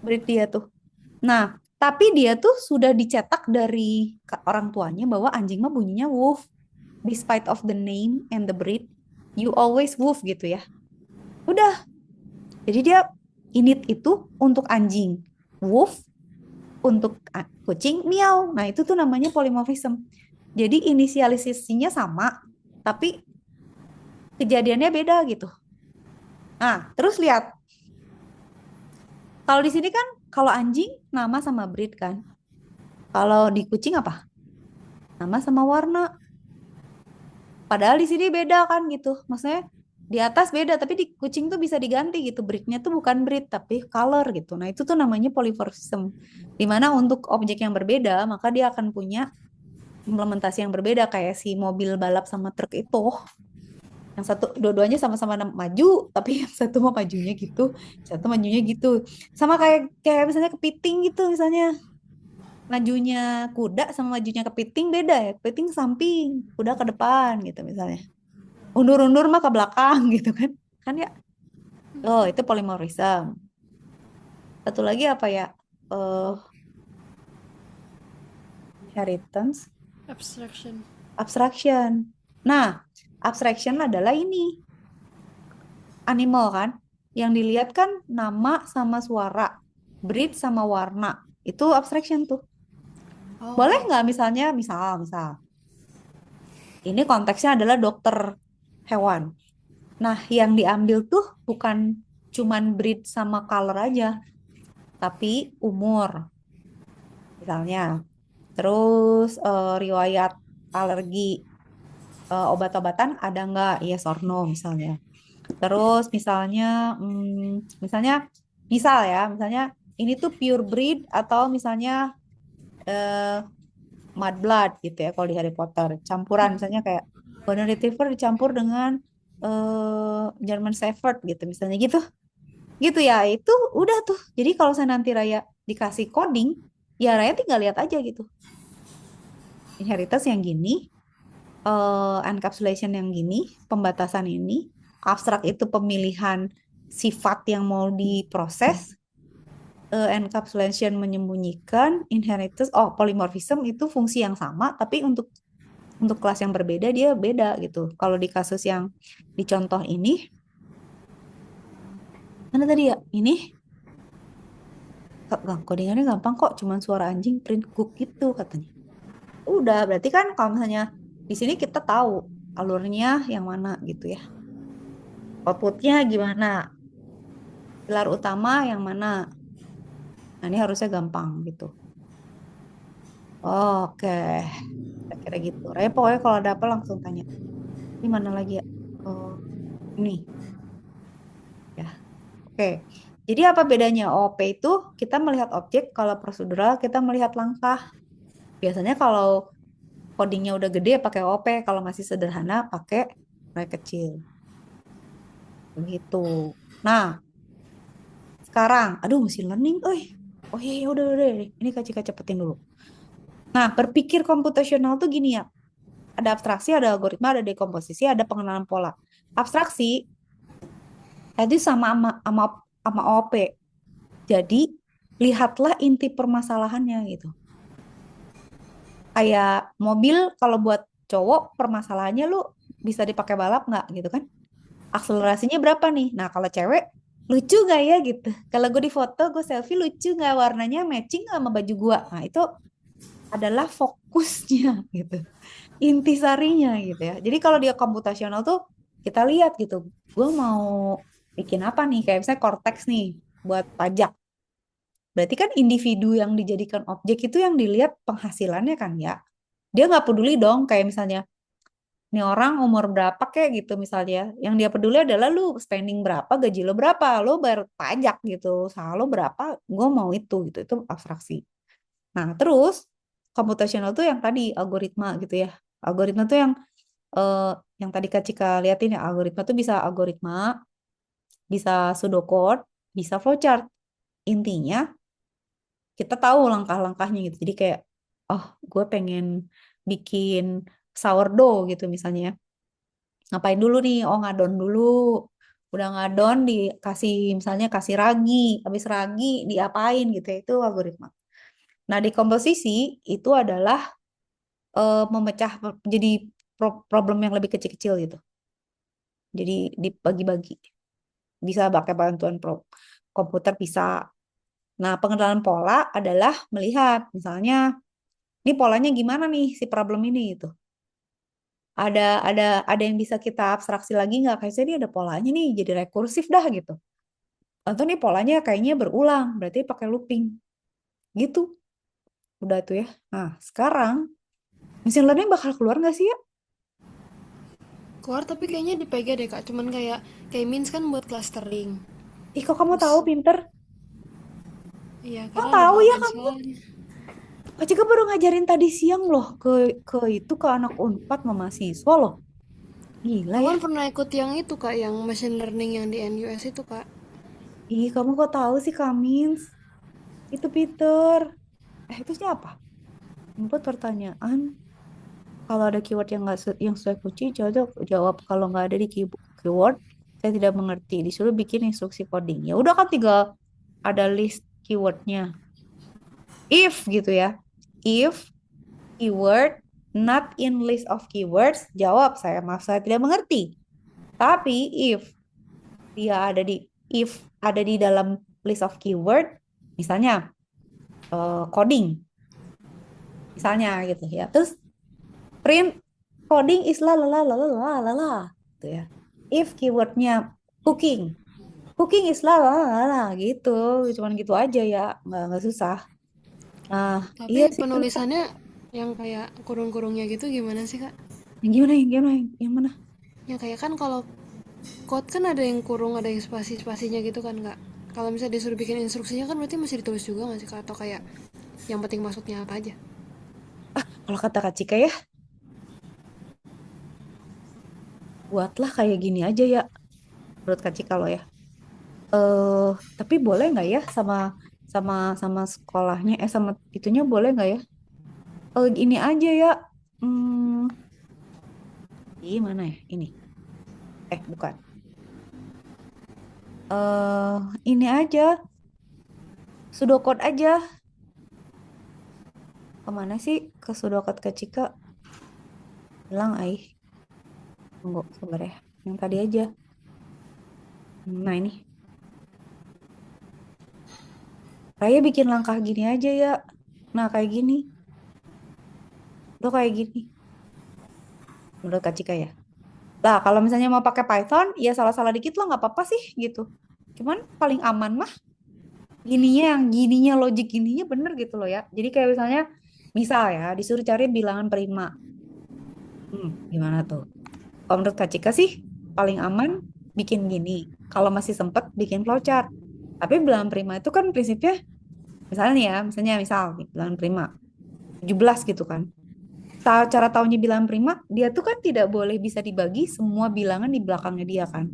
breed dia tuh. Nah, tapi dia tuh sudah dicetak dari orang tuanya bahwa anjing mah bunyinya woof. Despite of the name and the breed, you always woof gitu ya. Udah. Jadi dia init itu untuk anjing, woof untuk kucing, meow. Nah, itu tuh namanya polymorphism. Jadi inisialisasinya sama, tapi kejadiannya beda gitu. Nah, terus lihat. Kalau di sini kan, kalau anjing nama sama breed kan. Kalau di kucing apa? Nama sama warna. Padahal di sini beda kan gitu. Maksudnya di atas beda, tapi di kucing tuh bisa diganti gitu. Breednya tuh bukan breed, tapi color gitu. Nah, itu tuh namanya polymorphism. Dimana untuk objek yang berbeda, maka dia akan punya implementasi yang berbeda. Kayak si mobil balap sama truk itu. Yang satu, dua-duanya sama-sama maju, tapi yang satu mau majunya gitu, satu majunya gitu. Sama kayak misalnya kepiting gitu misalnya. Majunya kuda sama majunya kepiting beda ya. Kepiting samping, kuda ke depan gitu misalnya. Undur-undur mah ke belakang gitu kan. Kan ya. Oh, itu polymorphism. Satu lagi apa ya? Inheritance, Abstraction. abstraction. Nah, abstraction adalah ini. Animal kan. Yang dilihat kan nama sama suara. Breed sama warna. Itu abstraction tuh. Oh, Boleh nggak misalnya, misal. Ini konteksnya adalah dokter hewan. Nah, yang diambil tuh bukan cuman breed sama color aja, tapi umur misalnya. Terus riwayat alergi, obat-obatan ada nggak? Yes or no misalnya. Terus misalnya misalnya ini tuh pure breed atau misalnya eh, mudblood gitu ya kalau di Harry Potter. Campuran misalnya kayak Golden Retriever dicampur dengan German Shepherd gitu misalnya gitu. Gitu ya. Itu udah tuh. Jadi kalau saya nanti Raya dikasih coding, ya Raya tinggal lihat aja gitu. Inheritance yang gini, encapsulation yang gini, pembatasan ini, abstrak itu pemilihan sifat yang mau diproses, encapsulation menyembunyikan, inheritance, polymorphism itu fungsi yang sama, tapi untuk kelas yang berbeda dia beda gitu. Kalau di kasus yang dicontoh ini, mana tadi ya? Ini codingannya gampang kok, cuman suara anjing print cook gitu katanya. Udah, berarti kan kalau misalnya di sini kita tahu alurnya yang mana gitu ya. Outputnya gimana? Pilar utama yang mana? Nah, ini harusnya gampang gitu. Oke, kira-kira gitu. Raya pokoknya kalau ada apa langsung tanya. Ini mana lagi ya? Oh, ini ya. Oke. Jadi apa bedanya? OOP itu kita melihat objek, kalau prosedural kita melihat langkah. Biasanya kalau codingnya udah gede pakai OOP, kalau masih sederhana pakai proyek kecil. Begitu. Nah, sekarang, aduh machine learning, oh iya, iya, udah, ini Kak cepetin dulu. Nah, berpikir komputasional tuh gini ya, ada abstraksi, ada algoritma, ada dekomposisi, ada pengenalan pola. Abstraksi tadi sama OP. Jadi, lihatlah inti permasalahannya gitu. Kayak mobil kalau buat cowok permasalahannya lu bisa dipakai balap nggak gitu kan? Akselerasinya berapa nih? Nah, kalau cewek lucu nggak ya gitu. Kalau gue di foto, gue selfie lucu nggak, warnanya matching nggak sama baju gue. Nah, itu adalah fokusnya gitu. Intisarinya gitu ya. Jadi kalau dia komputasional tuh kita lihat gitu. Gue mau bikin apa nih? Kayak misalnya Cortex nih buat pajak. Berarti kan individu yang dijadikan objek itu yang dilihat penghasilannya kan ya. Dia nggak peduli dong kayak misalnya nih orang umur berapa kayak gitu misalnya. Yang dia peduli adalah lu spending berapa, gaji lo berapa, lo bayar pajak gitu. Usaha lo berapa, gue mau itu gitu. Itu abstraksi. Nah, terus komputasional tuh yang tadi algoritma gitu ya. Algoritma tuh eh, yang tadi Kak Cika liatin ya, algoritma tuh bisa algoritma, bisa pseudocode, bisa flowchart. Intinya kita tahu langkah-langkahnya gitu. Jadi kayak, oh gue pengen bikin sourdough gitu misalnya ya. Ngapain dulu nih? Oh ngadon dulu. Udah ngadon dikasih misalnya kasih ragi, habis ragi diapain gitu ya. Itu algoritma. Nah, di komposisi itu adalah memecah jadi problem yang lebih kecil-kecil gitu. Jadi dibagi-bagi. Bisa pakai bantuan komputer bisa. Nah, pengenalan pola adalah melihat misalnya ini polanya gimana nih si problem ini itu. Ada yang bisa kita abstraksi lagi nggak? Kayaknya ini ada polanya nih, jadi rekursif dah gitu. Atau nih polanya kayaknya berulang, berarti pakai looping. Gitu. Udah tuh ya. Nah, sekarang machine learning bakal keluar nggak sih ya? Keluar tapi kayaknya di PG deh kak, cuman kayak means kan buat clustering. Ih, kok kamu tahu Terus pinter? iya Kok karena ada tahu ya bahan kamu? soalnya. Kak Cika baru ngajarin tadi siang loh ke anak Unpad sama mahasiswa loh. Gila Aku ya. kan pernah ikut yang itu kak, yang machine learning yang di NUS itu kak. Ih, kamu kok tahu sih Kamins? Itu Peter. Itu siapa? Input pertanyaan. Kalau ada keyword yang nggak yang sesuai kunci, jawab. Kalau nggak ada di keyword, saya tidak mengerti. Disuruh bikin instruksi coding. Ya udah kan tinggal ada list keywordnya. If gitu ya. If keyword not in list of keywords, jawab saya maaf saya tidak mengerti. Tapi if ada di dalam list of keyword, misalnya coding, misalnya gitu ya. Terus print coding is la la la la la la la la gitu ya. If keywordnya cooking, cooking is la la la la gitu. Cuman gitu aja ya, nggak susah. Nah, iya Tapi sih bener. penulisannya yang kayak kurung-kurungnya gitu gimana sih kak? Yang gimana, yang gimana, yang mana? Yang kayak kan kalau Code kan ada yang kurung, ada yang spasi-spasinya gitu kan Kak. Kalau misalnya disuruh bikin instruksinya kan berarti masih ditulis juga nggak sih Kak? Atau kayak yang penting maksudnya apa aja? Kalau kata Kak Cika ya, buatlah kayak gini aja ya, menurut Kak Cika loh ya. Eh, tapi boleh nggak ya sama sama sama sekolahnya, sama itunya boleh nggak ya? Ini aja ya. Hmm, Gimana ya ini? Bukan. Eh, ini aja, pseudocode aja. Kemana sih ke pseudocode Kak Cika? Hilang, tunggu, sabar ya. Yang tadi aja. Nah ini, Raya bikin langkah gini aja ya. Nah kayak gini, lo kayak gini. Menurut Kak Cika ya. Lah kalau misalnya mau pakai Python, ya salah-salah dikit lo nggak apa-apa sih gitu. Cuman paling aman mah gininya, yang gininya logik gininya bener gitu loh ya. Jadi kayak misalnya, misal ya disuruh cari bilangan prima. Gimana tuh? Kalau menurut Kak Cika sih paling aman bikin gini. Kalau masih sempet bikin flowchart. Tapi bilangan prima itu kan prinsipnya, misalnya nih ya, misal nih, bilangan prima 17 gitu kan. Cara tahunya bilangan prima, dia tuh kan tidak boleh bisa dibagi semua bilangan di belakangnya dia kan.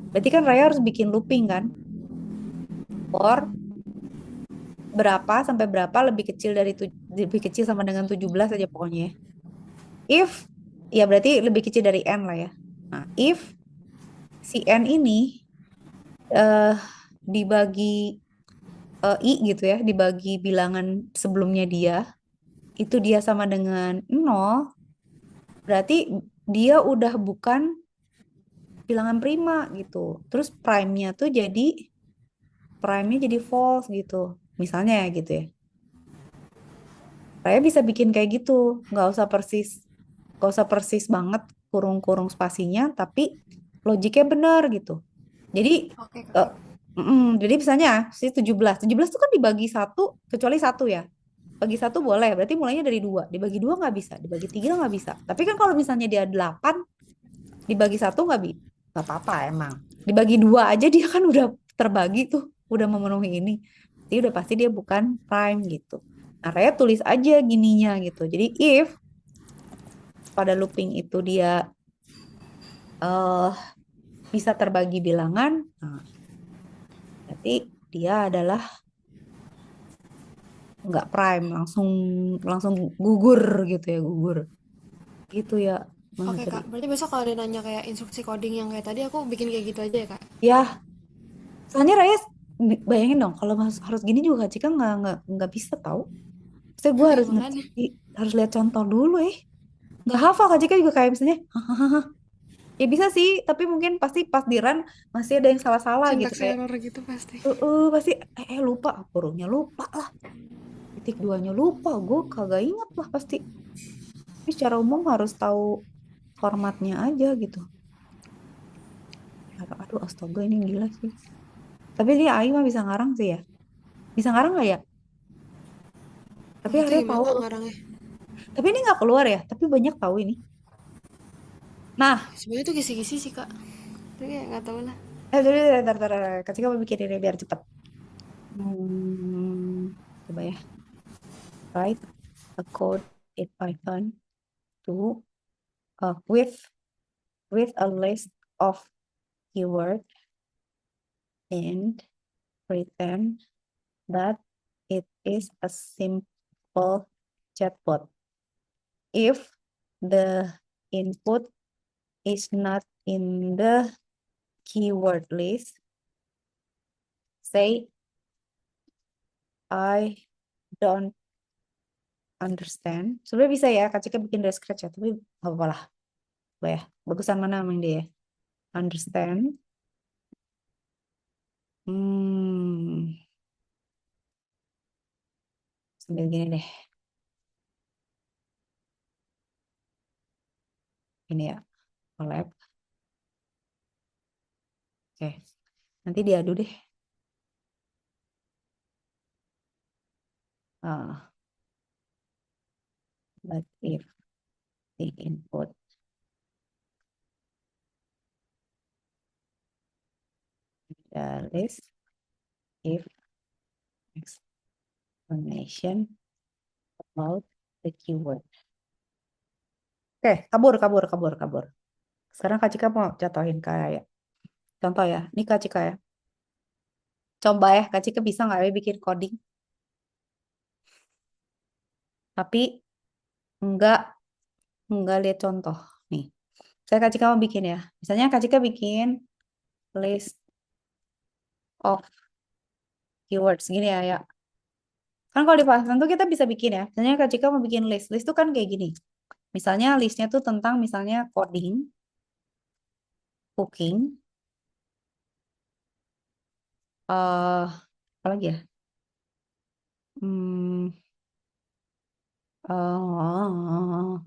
Berarti kan Raya harus bikin looping kan. For berapa sampai berapa lebih kecil dari lebih kecil sama dengan 17 aja pokoknya ya. If ya berarti lebih kecil dari n lah ya. Nah, if si n ini eh dibagi i gitu ya, dibagi bilangan sebelumnya dia, itu dia sama dengan 0, berarti dia udah bukan bilangan prima gitu. Terus prime-nya jadi false gitu. Misalnya ya gitu ya. Saya bisa bikin kayak gitu, nggak usah persis banget kurung-kurung spasinya, tapi logiknya benar gitu. Jadi, Oke Kak. eh, jadi misalnya si 17, 17 itu kan dibagi satu, kecuali satu ya. Bagi satu boleh, berarti mulainya dari dua. Dibagi dua nggak bisa, dibagi tiga nggak bisa. Tapi kan kalau misalnya dia 8, dibagi satu nggak bisa, nggak apa-apa emang. Dibagi dua aja dia kan udah terbagi tuh, udah memenuhi ini. Jadi udah pasti dia bukan prime gitu. Nah, Raya tulis aja gininya gitu. Jadi if pada looping itu dia eh bisa terbagi bilangan, nah, berarti dia adalah nggak prime, langsung langsung gugur gitu ya, gugur. Gitu ya, Oke Mahasri. Kak, berarti besok kalau dia nanya kayak instruksi coding yang kayak tadi aku bikin kayak gitu aja ya Kak? Ya, soalnya Raya bayangin dong kalau harus harus gini juga Kak Cika nggak bisa tahu. Saya gue Iya harus makanya. harus lihat contoh dulu Nggak hafal Kak Cika juga kayak misalnya, ya bisa sih, tapi mungkin pasti pas di run masih ada yang salah-salah gitu Syntax kayak, error gitu pasti. pasti lupa, hurufnya lupa lah, titik duanya lupa, gue kagak ingat lah pasti. Tapi secara umum harus tahu formatnya aja gitu. Aduh, astaga ini gila sih. Tapi dia AI mah bisa ngarang sih ya. Bisa ngarang nggak ya? Tapi Itu akhirnya gimana tahu. Kak ngarangnya? Tapi ini nggak keluar ya. Tapi banyak tahu ini. Nah, Sebenarnya itu kisi-kisi sih Kak. Tapi kayak nggak tahu lah. jadi kasih kamu bikin ini biar cepet. Coba ya. Write a code in Python to with a list of keyword and pretend that it is a simple chatbot. If the input is not in the keyword list, say I don't understand. Sebenarnya bisa ya, Kak Cika bikin dari scratch ya, tapi nggak apa-apa lah. Coba ya, bagusan mana emang dia ya? Understand. Hmm, Sambil gini deh. Ini ya, collab. Oke, nanti diadu deh. But if the input the list if explanation about the keyword. Oke, kabur. Sekarang Kak Cika mau contohin kayak contoh ya. Ini Kak Cika ya. Coba ya, Kak Cika bisa nggak ya bikin coding? Tapi nggak lihat contoh. Nih, saya Kak Cika mau bikin ya. Misalnya Kak Cika bikin list of keywords gini ya, ya. Kan kalau di Python tuh kita bisa bikin ya. Misalnya Kak Cika mau bikin list. List tuh kan kayak gini. Misalnya listnya tuh tentang misalnya coding, cooking, apa lagi ya? Hmm,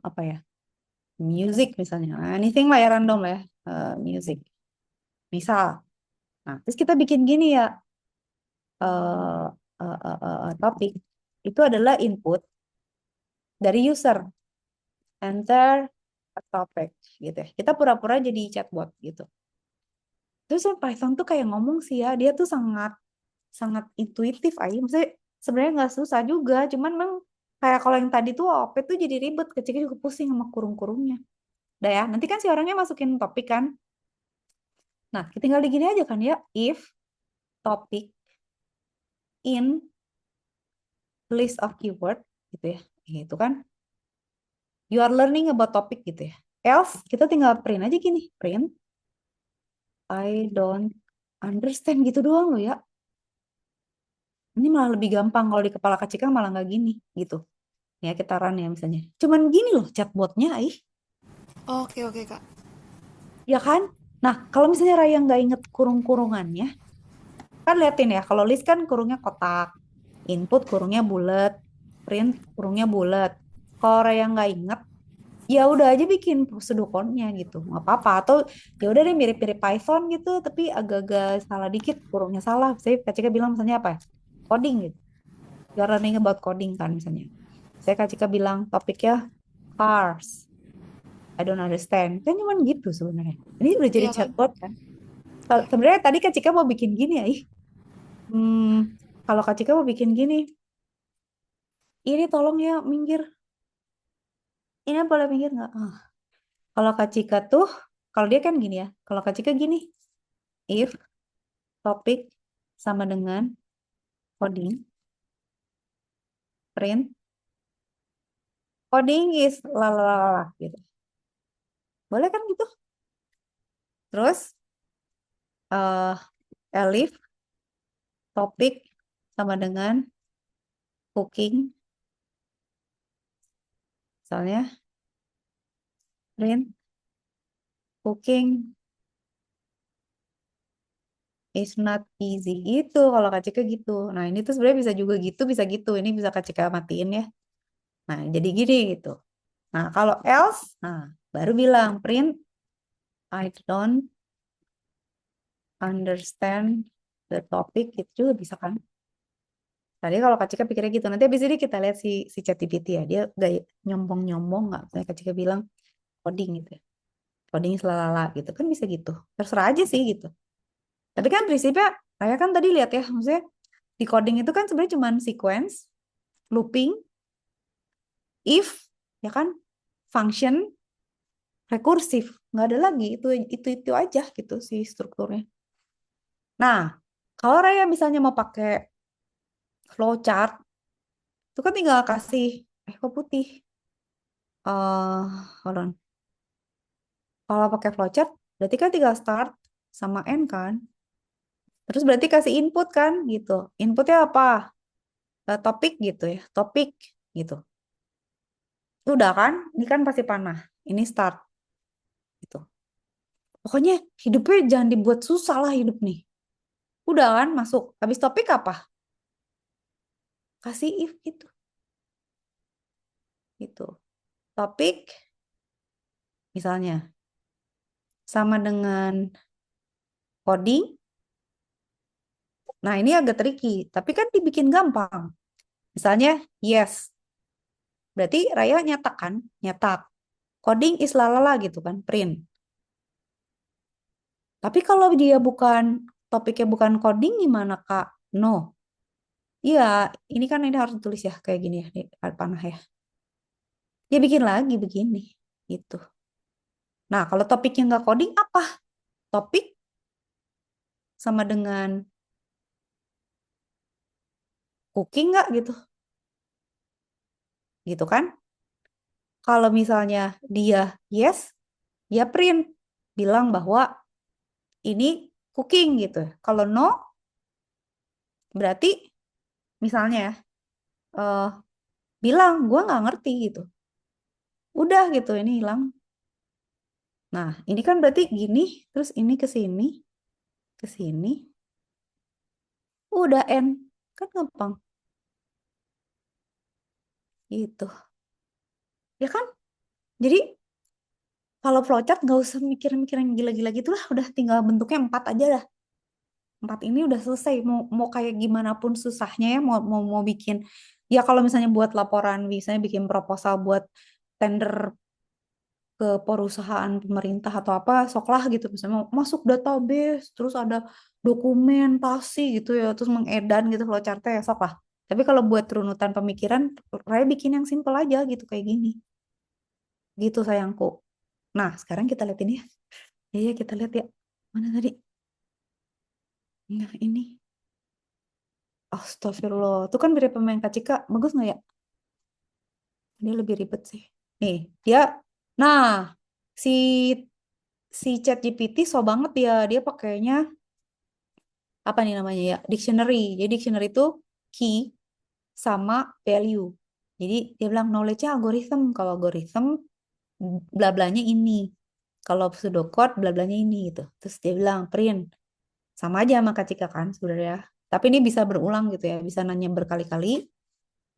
apa ya? Music misalnya. Anything lah ya random lah ya. Music. Misal. Nah, terus kita bikin gini ya. eh topik. Itu adalah input dari user. Enter a topic gitu ya. Kita pura-pura jadi chatbot gitu. Terus Python tuh kayak ngomong sih ya, dia tuh sangat sangat intuitif aja. Maksudnya sebenarnya nggak susah juga, cuman memang kayak kalau yang tadi tuh OP tuh jadi ribet, kecilnya juga pusing sama kurung-kurungnya. Udah ya, nanti kan si orangnya masukin topik kan. Nah, kita tinggal di gini aja kan ya, if topic in list of keyword gitu ya. Gitu kan. You are learning about topic gitu ya. Else kita tinggal print aja gini, print I don't understand gitu doang loh ya. Ini malah lebih gampang kalau di kepala Kak Cika malah nggak gini gitu. Ya kita run ya misalnya. Cuman gini loh chatbotnya, Oke, oke, Kak. ya kan? Nah kalau misalnya Raya nggak inget kurung-kurungannya, kan liatin ya. Kalau list kan kurungnya kotak, input kurungnya bulat, print kurungnya bulat. Kalau Raya nggak inget, ya udah aja bikin prosedur code-nya gitu, nggak apa-apa. Atau ya udah deh mirip-mirip Python gitu, tapi agak-agak salah dikit, kurungnya salah. Saya Kak Cika bilang misalnya apa? Coding gitu. You are learning about coding kan misalnya. Saya Kak Cika bilang topiknya cars. I don't understand. Kan cuma gitu sebenarnya. Ini udah jadi Iya, Kak. chatbot kan. Sebenarnya tadi Kak Cika mau bikin gini ya. Kalau Kak Cika mau bikin gini. Ini tolong ya minggir. Ini boleh minggir nggak? Kalau Kak Cika tuh, kalau dia kan gini ya. Kalau Kak Cika gini. If topik sama dengan coding. Print. Coding is lalalala gitu. Boleh kan gitu? Terus elif topik sama dengan cooking. Misalnya print cooking is not easy gitu kalau Kak Cika gitu. Nah ini tuh sebenarnya bisa juga gitu, bisa gitu. Ini bisa Kak Cika matiin ya. Nah jadi gini gitu. Nah kalau else, nah baru bilang print I don't understand the topic, itu juga bisa kan. Tadi kalau Kak Cika pikirnya gitu. Nanti abis ini kita lihat si ChatGPT ya. Dia gak nyombong-nyombong nggak? Misalnya Kak Cika bilang coding gitu ya. Coding selalala gitu kan bisa gitu. Terserah aja sih gitu. Tapi kan prinsipnya, saya kan tadi lihat ya, maksudnya di coding itu kan sebenarnya cuma sequence, looping, if, ya kan, function, rekursif, nggak ada lagi itu aja gitu sih strukturnya. Nah, kalau Raya misalnya mau pakai flowchart, itu kan tinggal kasih kok putih. Hold on. Kalau pakai flowchart, berarti kan tinggal start sama end kan. Terus berarti kasih input kan gitu. Inputnya apa? Topik gitu ya, topik gitu. Udah kan? Ini kan pasti panah. Ini start gitu. Pokoknya hidupnya jangan dibuat susah lah hidup nih. Udah kan masuk. Habis topik apa? Kasih if gitu. Gitu. Topik misalnya sama dengan coding. Nah, ini agak tricky, tapi kan dibikin gampang. Misalnya yes. Berarti Raya nyatak kan? Nyatak. Coding is lalala gitu kan, print. Tapi kalau dia bukan topiknya bukan coding gimana Kak? No. Iya, ini harus ditulis ya kayak gini ya di panah ya. Ya bikin lagi begini gitu. Nah, kalau topiknya nggak coding apa? Topik sama dengan cooking nggak gitu? Gitu kan? Kalau misalnya dia yes, ya print bilang bahwa ini cooking gitu. Kalau no, berarti misalnya ya, eh, bilang gue nggak ngerti gitu. Udah gitu, ini hilang. Nah, ini kan berarti gini, terus ini ke sini, udah end. Kan gampang gitu. Ya kan? Jadi kalau flowchart nggak usah mikir-mikir yang gila-gila gitu lah, udah tinggal bentuknya 4 aja dah. 4 ini udah selesai. Mau kayak gimana pun susahnya ya, mau mau mau bikin ya kalau misalnya buat laporan, misalnya bikin proposal buat tender ke perusahaan pemerintah atau apa, soklah gitu misalnya mau masuk database, terus ada dokumentasi gitu ya, terus mengedan gitu flowchartnya ya soklah. Tapi kalau buat runutan pemikiran, Raya bikin yang simple aja gitu kayak gini. Gitu sayangku. Nah, sekarang kita lihat ini ya. Ya, kita lihat ya. Mana tadi? Nah, ini. Astagfirullah. Itu kan mirip pemain Kacika. Bagus nggak ya? Ini lebih ribet sih. Nih, dia. Nah, si si ChatGPT so banget dia. Dia pakainya apa nih namanya ya? Dictionary. Jadi dictionary itu key sama value. Jadi dia bilang knowledge-nya algorithm. Kalau algorithm bla-blanya ini. Kalau pseudocode bla-blanya ini gitu. Terus dia bilang print. Sama aja sama Kak Cika kan sebenarnya. Tapi ini bisa berulang gitu ya, bisa nanya berkali-kali.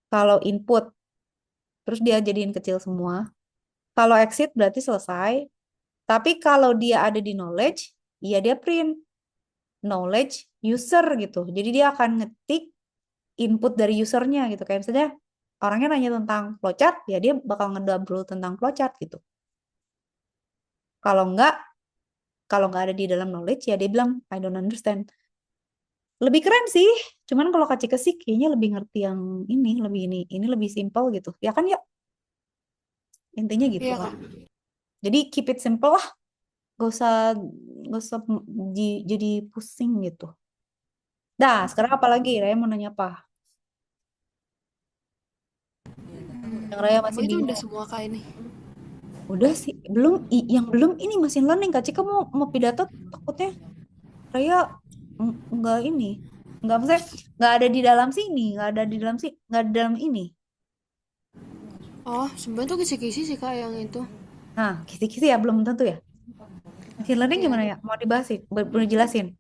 Kalau input, terus dia jadiin kecil semua. Kalau exit berarti selesai. Tapi kalau dia ada di knowledge, ya dia print knowledge user gitu. Jadi dia akan ngetik input dari usernya gitu. Kayak misalnya orangnya nanya tentang flowchart, ya dia bakal ngedouble tentang flowchart gitu. Kalau enggak, kalau nggak ada di dalam knowledge, ya dia bilang I don't understand. Lebih keren sih. Cuman kalau Kak Cika sih kayaknya lebih ngerti yang lebih ini lebih simple gitu. Ya kan ya, intinya gitu Iya kan. kak. Jadi keep it simple lah. Gak usah gak usah jadi pusing gitu. Dah, sekarang apa lagi? Raya mau nanya apa? Yang Raya masih Emang itu udah bingung. semua kak ini? Udah sih, belum yang belum ini machine learning. Kak Cika mau pidato takutnya Raya nggak ini. Nggak maksudnya nggak ada di dalam sini, nggak ada di dalam ini. Oh sebenarnya tuh kisi-kisi sih kak yang itu. Nah, kisi-kisi ya belum tentu ya. Machine learning Iya. gimana ya? Mau dibahasin? Boleh jelasin?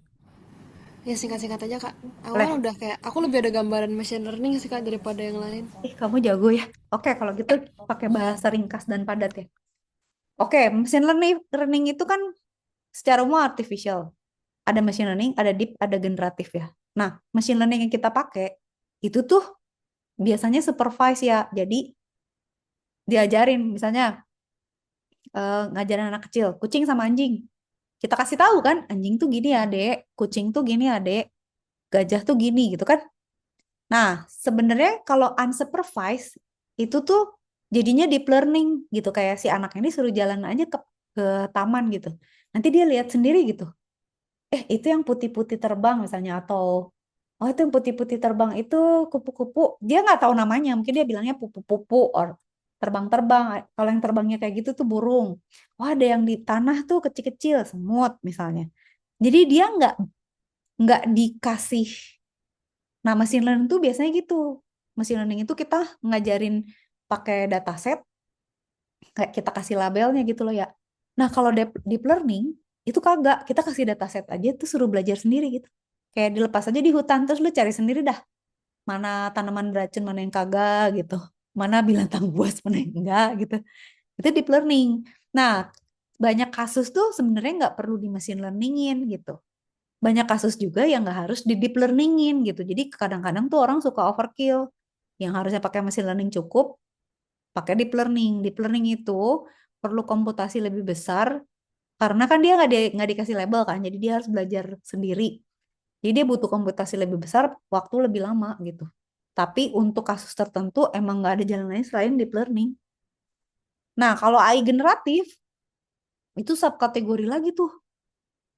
Ya singkat-singkat aja kak. Aku kan Boleh. udah kayak aku lebih ada gambaran machine learning sih kak daripada yang lain. Kamu jago ya. Oke, kalau gitu pakai bahasa ringkas dan padat ya. Oke, machine learning itu kan secara umum artificial. Ada machine learning, ada deep, ada generatif ya. Nah, machine learning yang kita pakai itu tuh biasanya supervise ya. Jadi diajarin misalnya ngajarin anak kecil, kucing sama anjing. Kita kasih tahu kan, anjing tuh gini ya, Dek. Kucing tuh gini ya, Dek. Gajah tuh gini gitu kan. Nah, sebenarnya kalau unsupervised itu tuh jadinya deep learning gitu, kayak si anak ini suruh jalan aja ke taman gitu. Nanti dia lihat sendiri gitu. Itu yang putih-putih terbang misalnya, atau oh itu yang putih-putih terbang itu kupu-kupu. Dia nggak tahu namanya, mungkin dia bilangnya pupu-pupu or terbang-terbang. Kalau yang terbangnya kayak gitu tuh burung. Wah, ada yang di tanah tuh kecil-kecil, semut misalnya. Jadi dia nggak dikasih. Nah, machine learning itu biasanya gitu. Machine learning itu kita ngajarin pakai dataset, kayak kita kasih labelnya gitu loh ya. Nah, kalau deep learning itu kagak. Kita kasih dataset aja tuh suruh belajar sendiri gitu. Kayak dilepas aja di hutan terus lu cari sendiri dah. Mana tanaman beracun, mana yang kagak gitu. Mana binatang buas, mana yang enggak gitu. Itu deep learning. Nah, banyak kasus tuh sebenarnya nggak perlu di machine learningin gitu. Banyak kasus juga yang nggak harus di deep learningin gitu. Jadi kadang-kadang tuh orang suka overkill. Yang harusnya pakai machine learning cukup, pakai deep learning. Deep learning itu perlu komputasi lebih besar karena kan dia nggak dikasih label kan. Jadi dia harus belajar sendiri. Jadi dia butuh komputasi lebih besar, waktu lebih lama gitu. Tapi untuk kasus tertentu emang nggak ada jalan lain selain deep learning. Nah, kalau AI generatif itu subkategori lagi tuh.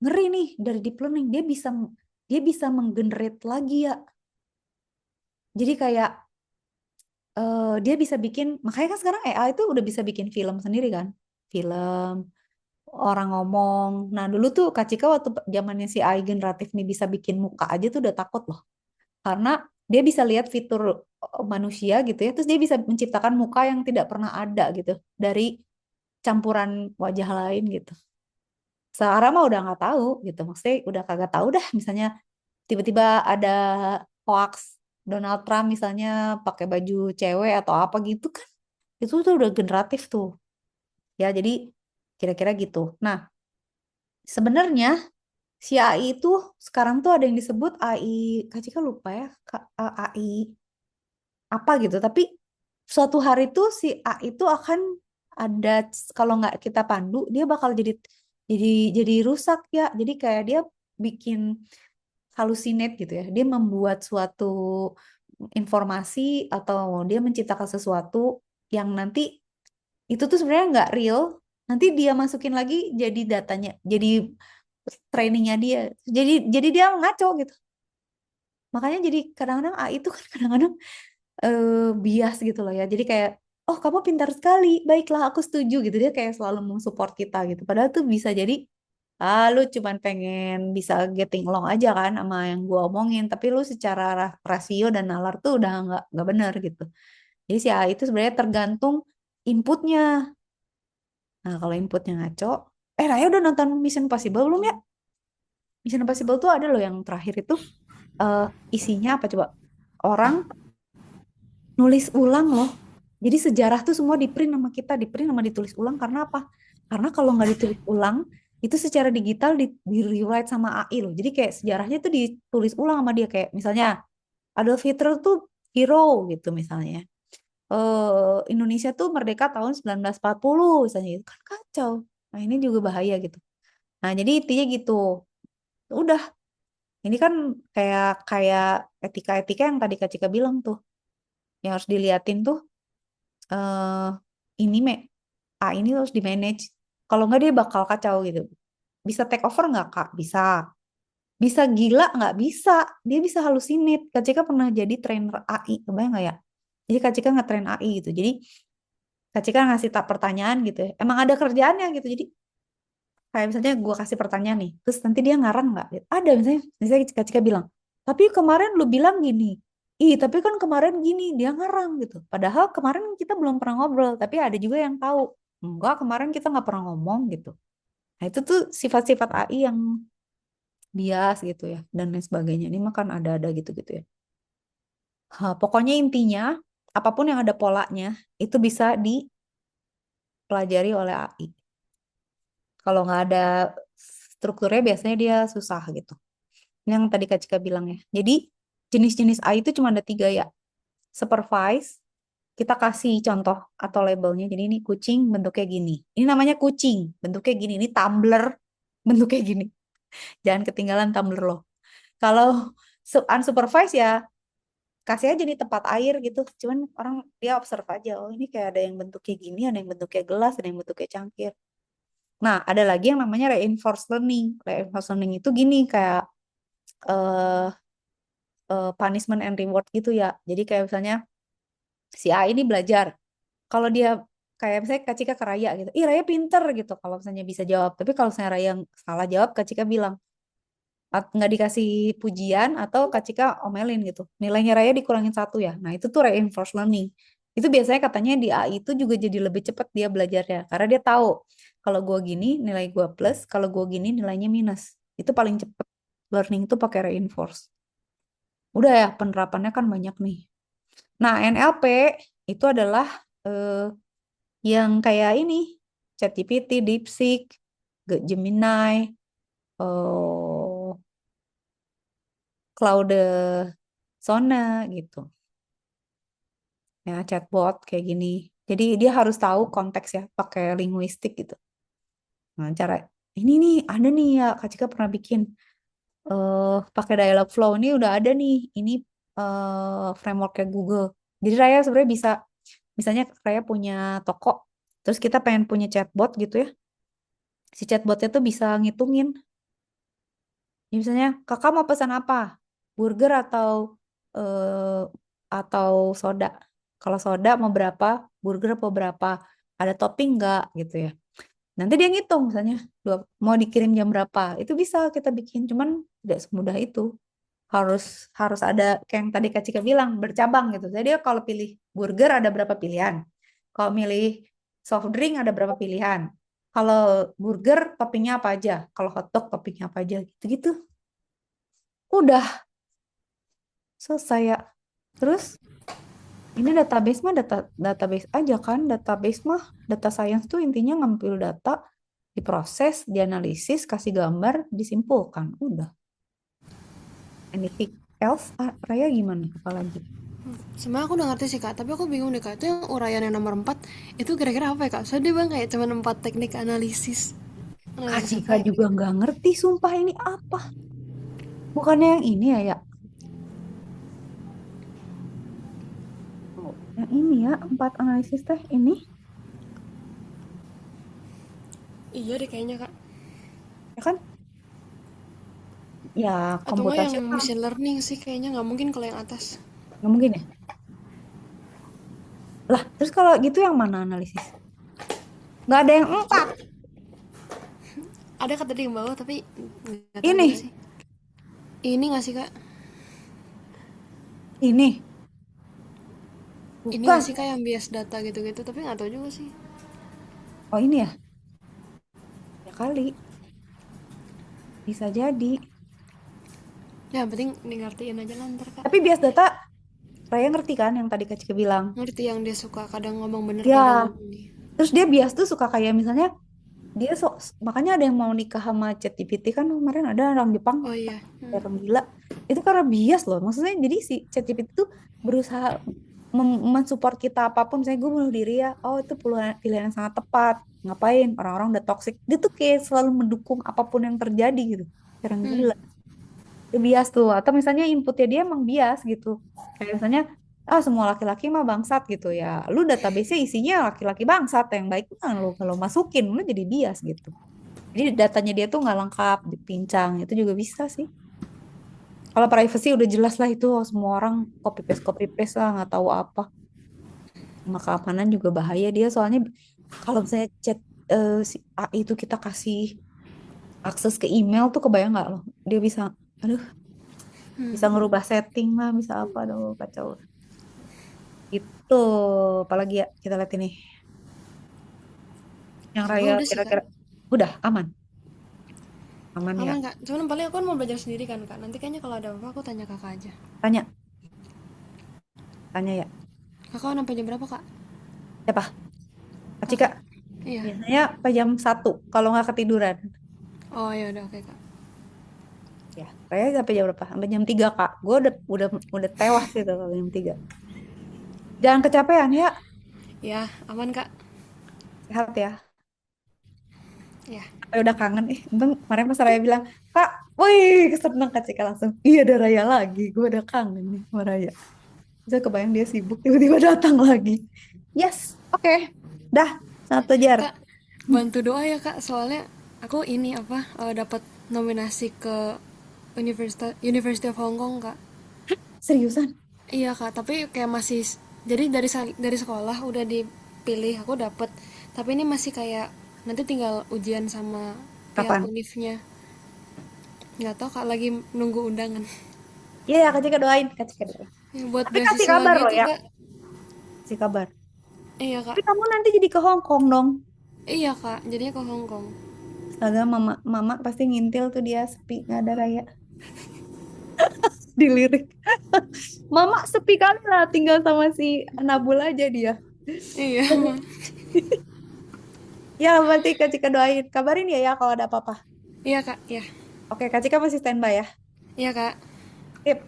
Ngeri nih dari deep learning, dia bisa menggenerate lagi ya. Jadi kayak dia bisa bikin, makanya kan sekarang AI itu udah bisa bikin film sendiri kan. Film, orang ngomong. Nah, dulu tuh Kak Cika waktu zamannya si AI generatif nih bisa bikin muka aja tuh udah takut loh. Karena dia bisa lihat fitur manusia gitu ya, terus dia bisa menciptakan muka yang tidak pernah ada gitu dari campuran wajah lain gitu. Sekarang mah udah nggak tahu gitu, maksudnya udah kagak tahu dah. Misalnya tiba-tiba ada hoax Donald Trump misalnya pakai baju cewek atau apa gitu kan, itu tuh udah generatif tuh ya. Jadi kira-kira gitu. Nah, sebenarnya si AI itu sekarang tuh ada yang disebut AI, Kak Cika lupa ya, AI apa gitu. Tapi suatu hari tuh si A itu akan ada, kalau nggak kita pandu, dia bakal jadi jadi rusak ya. Jadi kayak dia bikin halusinate gitu ya. Dia membuat suatu informasi atau dia menciptakan sesuatu yang nanti itu tuh sebenarnya nggak real. Nanti dia masukin lagi jadi datanya, jadi trainingnya dia. Jadi dia ngaco gitu. Makanya jadi kadang-kadang AI itu kan kadang-kadang bias gitu loh ya. Jadi kayak, oh kamu pintar sekali, baiklah aku setuju gitu. Dia kayak selalu mensupport kita gitu. Padahal tuh bisa jadi, lu cuman pengen bisa getting along aja kan sama yang gua omongin. Tapi lu secara rasio dan nalar tuh udah nggak bener gitu. Jadi si AI itu sebenarnya tergantung inputnya. Nah kalau inputnya ngaco, Raya udah nonton Mission Impossible belum ya? Mission Impossible tuh ada loh yang terakhir itu, eh isinya apa coba? Orang nulis ulang loh. Jadi sejarah tuh semua di-print sama kita, di-print sama ditulis ulang karena apa? Karena kalau nggak ditulis ulang, itu secara digital di-rewrite sama AI loh. Jadi kayak sejarahnya tuh ditulis ulang sama dia. Kayak misalnya Adolf Hitler tuh hero gitu misalnya. Indonesia tuh merdeka tahun 1940 misalnya gitu. Kan kacau. Nah ini juga bahaya gitu. Nah jadi intinya gitu. Udah, ini kan kayak kayak etika-etika yang tadi Kak Cika bilang tuh. Yang harus diliatin tuh, eh ini ini harus di manage. Kalau nggak dia bakal kacau gitu. Bisa take over nggak Kak? Bisa. Bisa gila nggak? Bisa. Dia bisa halusinate. Kak Cika pernah jadi trainer AI, kebayang nggak ya? Jadi Kak Cika nge-train AI gitu. Jadi Kak Cika ngasih tak pertanyaan gitu ya. Emang ada kerjaannya gitu. Jadi kayak misalnya gue kasih pertanyaan nih, terus nanti dia ngarang nggak? Ada misalnya Kak Cika bilang, tapi kemarin lu bilang gini. Ih, tapi kan kemarin gini, dia ngarang gitu. Padahal kemarin kita belum pernah ngobrol, tapi ada juga yang tahu. Enggak, kemarin kita nggak pernah ngomong gitu. Nah, itu tuh sifat-sifat AI yang bias gitu ya, dan lain sebagainya. Ini mah kan ada-ada gitu-gitu ya. Pokoknya intinya, apapun yang ada polanya, itu bisa dipelajari oleh AI. Kalau nggak ada strukturnya, biasanya dia susah gitu. Yang tadi Kak Cika bilang ya. Jadi, jenis-jenis AI itu cuma ada 3 ya. Supervise, kita kasih contoh atau labelnya. Jadi ini kucing bentuknya gini. Ini namanya kucing, bentuknya gini. Ini tumbler, bentuknya gini. Jangan ketinggalan tumbler loh. Kalau unsupervised ya kasih aja nih tempat air gitu. Cuman orang dia observe aja. Oh ini kayak ada yang bentuknya gini, ada yang bentuknya gelas, ada yang bentuknya cangkir. Nah ada lagi yang namanya reinforced learning. Reinforced learning itu gini kayak eh punishment and reward gitu ya. Jadi kayak misalnya si A ini belajar. Kalau dia kayak misalnya Kak Cika ke Raya gitu. Ih Raya pinter gitu kalau misalnya bisa jawab. Tapi kalau misalnya Raya yang salah jawab, Kak Cika bilang, nggak dikasih pujian atau Kak Cika omelin gitu. Nilainya Raya dikurangin 1 ya. Nah itu tuh reinforced learning. Itu biasanya katanya di AI itu juga jadi lebih cepat dia belajarnya. Karena dia tahu kalau gua gini nilai gua plus, kalau gua gini nilainya minus. Itu paling cepat learning itu pakai reinforce. Udah ya penerapannya kan banyak nih. Nah NLP itu adalah eh, yang kayak ini, ChatGPT, DeepSeek, Gemini, oh, Claude Sona gitu. Ya, chatbot kayak gini. Jadi dia harus tahu konteks ya, pakai linguistik gitu. Nah, cara ini nih ada nih ya, Kak Cika pernah bikin. pakai Dialogflow ini udah ada nih. Ini frameworknya Google. Jadi Raya sebenarnya bisa, misalnya Raya punya toko, terus kita pengen punya chatbot gitu ya. Si chatbotnya tuh bisa ngitungin. Ya, misalnya kakak mau pesan apa? Burger eh, atau soda? Kalau soda mau berapa? Burger mau berapa? Ada topping nggak gitu ya? Nanti dia ngitung misalnya mau dikirim jam berapa. Itu bisa kita bikin, cuman tidak semudah itu. Harus harus ada kayak yang tadi Kak Cika bilang bercabang gitu. Jadi dia kalau pilih burger ada berapa pilihan. Kalau milih soft drink ada berapa pilihan. Kalau burger toppingnya apa aja. Kalau hotdog toppingnya apa aja gitu-gitu. Udah selesai ya. Terus ini database mah database aja kan. Database mah data science tuh intinya ngambil data, diproses, dianalisis, kasih gambar, disimpulkan. Udah. Anything else? Ah, Raya gimana? Apalagi? Sebenarnya aku udah ngerti sih kak, tapi aku bingung deh kak, itu yang uraian yang nomor 4 itu kira-kira apa ya kak? Soalnya dia bang kayak cuma 4 teknik analisis. Kak Analisis Cika apa ya? juga nggak ngerti, sumpah ini apa? Bukannya yang ini ya, ya? Oh, yang ini ya, 4 analisis teh ini, Iya deh kayaknya kak. ya kan? Ya, Atau enggak yang computational. machine learning sih kayaknya, nggak mungkin kalau yang atas. Nggak mungkin ya? Lah, terus kalau gitu yang mana analisis? Nggak ada yang 4. Ada kata di bawah tapi nggak tahu juga Ini, sih. Ini nggak sih kak? ini. Ini nggak Bukan. sih kak yang bias data gitu-gitu? Tapi nggak tahu juga sih. Oh, ini ya? Ya kali. Bisa jadi. Ya yang penting di ngertiin aja lah ntar kak. Tapi bias data, Raya ngerti kan yang tadi Kak Cika bilang? Ngerti yang dia suka kadang ngomong bener Ya, kadang ngomong ini. terus dia bias tuh suka kayak misalnya, dia makanya ada yang mau nikah sama ChatGPT kan kemarin ada orang Jepang, Oh iya. orang gila. Itu karena bias loh. Maksudnya jadi si ChatGPT tuh berusaha mensupport kita apapun. Misalnya gue bunuh diri ya, oh itu pilihan pilihan yang sangat tepat. Ngapain? Orang-orang udah toxic. Dia tuh kayak selalu mendukung apapun yang terjadi gitu. Orang gila. Dia bias tuh. Atau misalnya inputnya dia emang bias gitu. Kayak misalnya, ah semua laki-laki mah bangsat gitu ya. Lu database-nya isinya laki-laki bangsat. Yang baik kan lu kalau masukin, lu jadi bias gitu. Jadi datanya dia tuh nggak lengkap, dipincang. Itu juga bisa sih. Kalau privacy udah jelas lah itu semua orang copy paste lah nggak tahu apa. Sama keamanan juga bahaya dia soalnya kalau misalnya chat si AI itu kita kasih akses ke email tuh kebayang nggak loh? Dia bisa, aduh, bisa ngerubah setting lah, bisa apa, aduh kacau. Itu apalagi ya kita lihat ini yang Kayaknya Raya udah sih kak. kira-kira udah aman, aman ya. Aman kak. Cuman paling aku kan mau belajar sendiri kan kak. Nanti kayaknya kalau ada apa aku tanya kakak aja. Tanya, tanya ya. Kakak sampai jam berapa kak? Siapa? Kak Cika, Kakak. Iya. biasanya apa jam 1 kalau nggak ketiduran. Oh ya udah oke kak. Ya, saya sampai jam berapa? Sampai jam 3, Kak. Gue udah tewas gitu kalau jam 3. Jangan kecapean ya. Ya aman kak. Sehat ya. Ya. Saya udah kangen. Untung kemarin pas Raya bilang, Kak, wih, keseneng Kak Cika langsung. Iya, ada Raya lagi. Gue udah kangen nih sama Raya. Bisa kebayang dia sibuk, tiba-tiba datang lagi. Yes, oke. Dah, satu jar. Kak bantu doa ya kak. Soalnya aku ini apa dapat nominasi ke University of Hong Kong kak. Seriusan? Iya kak. Tapi kayak masih jadi dari sekolah udah dipilih aku dapet. Tapi ini masih kayak nanti tinggal ujian sama pihak Kapan? univnya. Nggak tahu kak lagi nunggu undangan. Iya, ya, Kak Cika doain. Kak Cika doain. Ya, buat Tapi kasih beasiswa kabar loh gitu ya. kak. Kasih kabar. Iya Tapi kak. kamu nanti jadi ke Hong Kong dong. Iya kak. Jadinya ke Hong Kong. Astaga, mama pasti ngintil tuh dia sepi nggak ada Raya. Dilirik. Mama sepi kali lah tinggal sama si Nabul aja dia. Iya. Ya berarti Kak Cika doain. Kabarin ya kalau ada apa-apa. Iya kak. Iya. Oke, Kak Cika masih standby ya. Iya kak. Sip.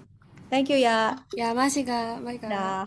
Thank you ya. Ya masih kak. Baik kak. Dah.